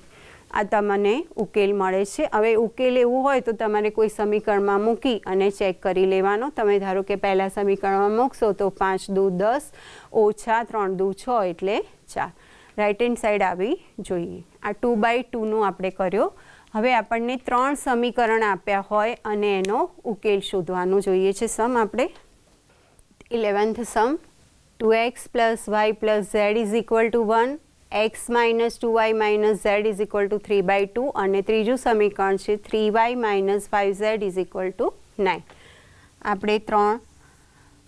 આ તમને ઉકેલ મળે છે. હવે ઉકેલ એવું હોય તો તમારે કોઈ સમીકરણમાં મૂકી અને ચેક કરી લેવાનો. તમે ધારો કે પહેલાં સમીકરણમાં મૂકશો તો 5 × 2 = 10 - 3 × 2 = 6 એટલે 4. રાઇટ હેન્ડ સાઈડ આવી જોઈએ. આ 2/2નું આપણે કર્યો. હવે આપણને 3 સમીકરણ આપ્યા હોય અને એનો ઉકેલ શોધવાનું જોઈએ છે. સમ આપણે 11th સમ 2x + y + z = 1, x - 2y - z = 3/2, અને ત્રીજું સમીકરણ છે 3y - 5z = 9. આપણે 3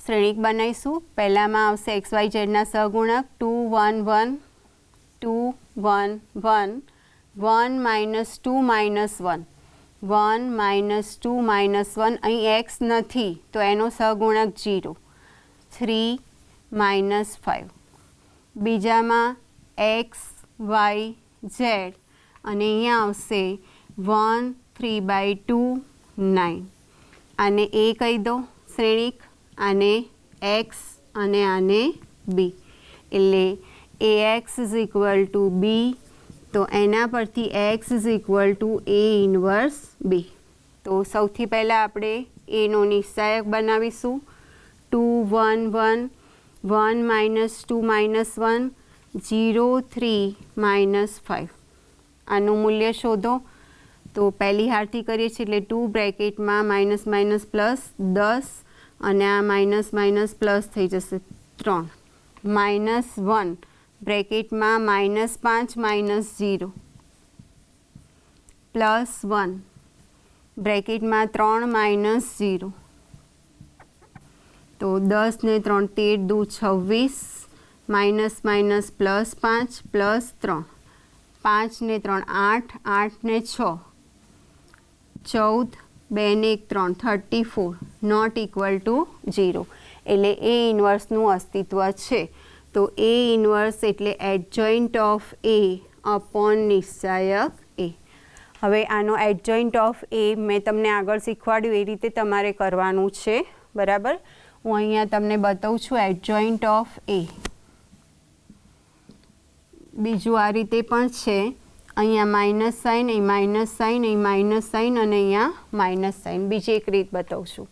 શ્રેણિક બનાવીશું. પહેલામાં આવશે x, y, zના સહગુણક 2, 1, 1, 2, 1, 1, 1 - 2 - 1, 1 - 2 - 1. અહીં x નથી તો એનો સહગુણક 0, 3 - 5. બીજામાં x, y, z, અને અહીંયા આવશે 1, 3/2, 9. આને a કહી દો શ્રેણિક, આને x અને આને b. એટલે ax = b. તો એના પરથી x = a ઇન્વર્સ b. તો સૌથી પહેલાં આપણે એનો નિશ્ચાયક બનાવીશું 2 1 1 1 -2 -1 0 3 -5 આનું મૂલ્ય શોધો તો પહેલી હારથી કરીએ છીએ એટલે 2 બ્રેકેટમાં માઇનસ માઇનસ પ્લસ 10 અને આ માઇનસ માઇનસ પ્લસ થઈ જશે 3 -1 બ્રેકેટમાં -5 -0 +1 બ્રેકેટમાં 3 -0 તો 10 ને 3 13 દુ 26 માઇનસ માઇનસ +5 +3 5 ને 3 8 8 ને 6 14 2 ને 1 3 34 નોટ ઇક્વલ ટુ 0 એટલે એ ઇન્વર્સનું અસ્તિત્વ છે. તો એ ઇન્વર્સ એટલે એડજોઇન્ટ ઓફ એ અપોન નિશ્ચાયક એ. હવે આનો એડજોઇન્ટ ઓફ એ મેં તમને આગળ શીખવાડ્યું એ રીતે તમારે કરવાનું છે, બરાબર. હું અહીંયા તમને બતાવું છું એડજોઇન્ટ ઓફ એ. બીજું આ રીતે પણ છે, અહીંયા માઇનસ સાઇન, અહીં માઇનસ સાઇન, અહીં માઇનસ સાઇન અને અહીંયા માઇનસ સાઇન. બીજી એક રીત બતાવું છું.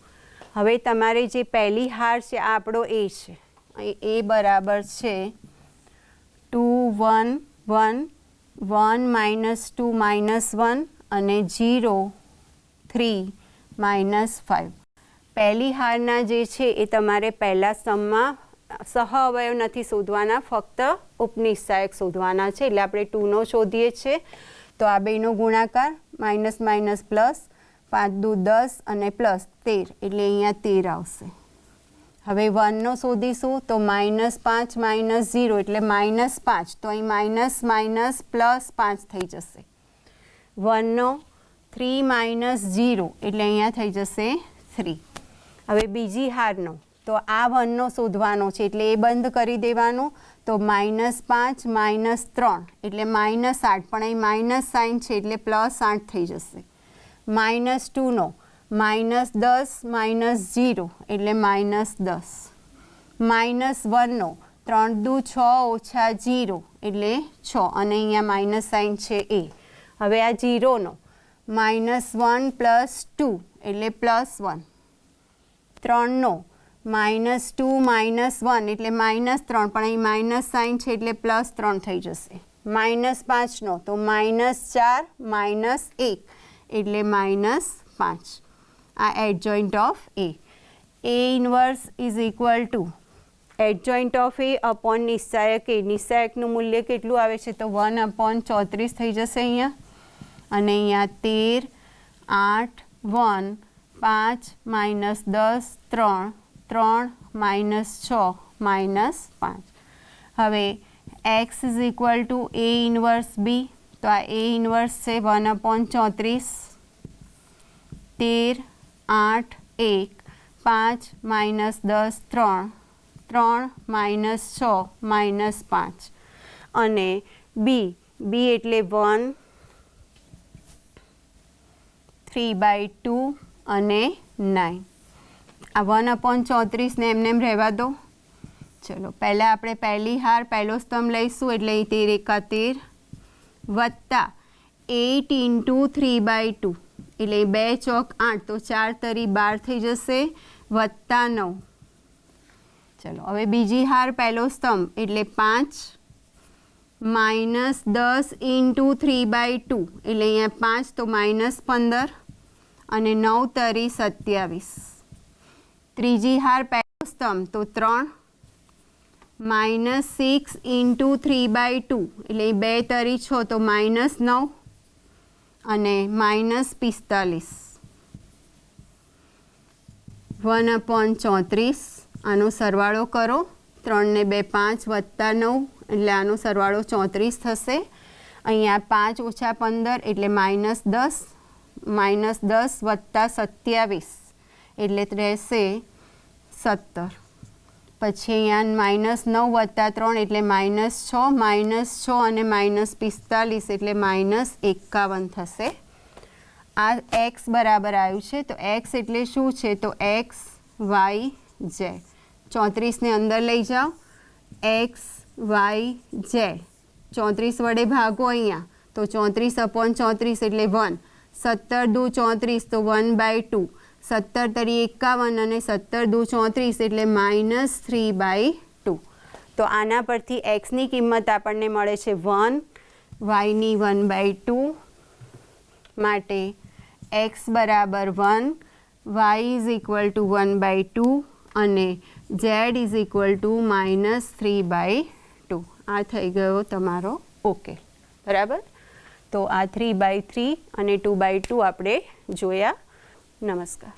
હવે તમારે જે પહેલી હાર છે આ આપણો એ છે. અહીં એ બરાબર છે 2 1 1 1 -2 -1 અને 0 3 -5. પહેલી હારના જે છે એ તમારે પહેલા સ્તંભમાં સહ અવયવ નથી શોધવાના, ફક્ત ઉપનિશ્ચાયક શોધવાના છે. એટલે આપણે 2નો શોધીએ છીએ તો આ બેનો ગુણાકાર માઇનસ માઇનસ પ્લસ 5 દુ 10 અને પ્લસ 13 એટલે અહીંયા 13 આવશે. હવે 1નો શોધીશું તો -5 -0 એટલે -5 તો અહીં માઇનસ માઇનસ +5 થઈ જશે. 1નો 3 -0 એટલે અહીંયા થઈ જશે 3. હવે બીજી હારનો તો આ 1નો શોધવાનો છે એટલે એ બંધ કરી દેવાનું. તો -5 -3 એટલે -8 પણ અહીં માઇનસ સાઇન છે એટલે +8 થઈ જશે. -2નો -10 -0 એટલે -10. -1નો 3 દુ 6 ઓછા 0 એટલે 6 અને અહીંયા માઇનસ સાઇન છે એ. હવે આ 0નો -1 + 2 એટલે +1. 3નો -2 -1 એટલે -3 પણ અહીં માઇનસ સાઇન છે એટલે +3 થઈ જશે. -5નો તો -4 -1 એટલે -5. આ adjoint of A. A inverse is equal to adjoint of A upon નિશ્ચાયક એ. નિશ્ચાયકનું મૂલ્ય કેટલું આવે છે તો 1/34 થઈ જશે અહીંયા. અને અહીંયા 13 8 1 5 -10 3 3 -6 -5. હવે x is equal to A inverse B. તો આ એ ઇન્વર્સ છે 1/34 13 8 1 5 -10 3 3 -6 -5 અને બી. બી એટલે 1 3/2 અને 9. આ 1/34 ને એમને એમ રહેવા દો. ચલો પહેલાં આપણે પહેલી હાર પહેલો સ્તંભ લઈશું એટલે 13 એકા 13 વત્તા 8 × 3/2 એટલે 2 ચોક 8 તો 4 તરી 12 થઈ જશે વત્તા 9. ચલો હવે બીજી હાર પહેલો સ્તંભ એટલે 5 -10 × 3/2 એટલે અહીંયા 5 તો -15 અને 9 તરી 27. ત્રીજી હાર પહેલો સ્તંભ તો 3 -6 × 3/2 એટલે 2 તરી 6 તો -9 અને -45. 1/34 આનો સરવાળો કરો. 3 ને 2 5 વત્તા 9 એટલે આનો સરવાળો 34 થશે. અહીંયા 5 ઓછા 15 એટલે -10 -10 વત્તા 27 એટલે રહેશે 17. પછી અહીંયા -9 વત્તા 3 એટલે -6 -6 અને -45 એટલે -51 થશે. આ x બરાબર આવ્યું છે. તો x એટલે શું છે તો x y z. 34 ને અંદર લઈ જાઓ. x y z 34 વડે ભાગો અહીંયા તો 34/34 એટલે 1. 17 દુ 34 તો 1/2. 17 તરી 51 અને 17 દુ 34 એટલે -3/2. તો આના પરથી એક્સની કિંમત આપણને મળે છે 1, વાયની 1/2 માટે x બરાબર 1, y ઇઝ ઇક્વલ ટુ 1/2 અને z ઇઝ ઇક્વલ ટુ -3/2. આ થઈ ગયો તમારો ઓકે, બરાબર. તો આ 3/3 અને 2/2 આપણે જોયા. નમસ્કાર.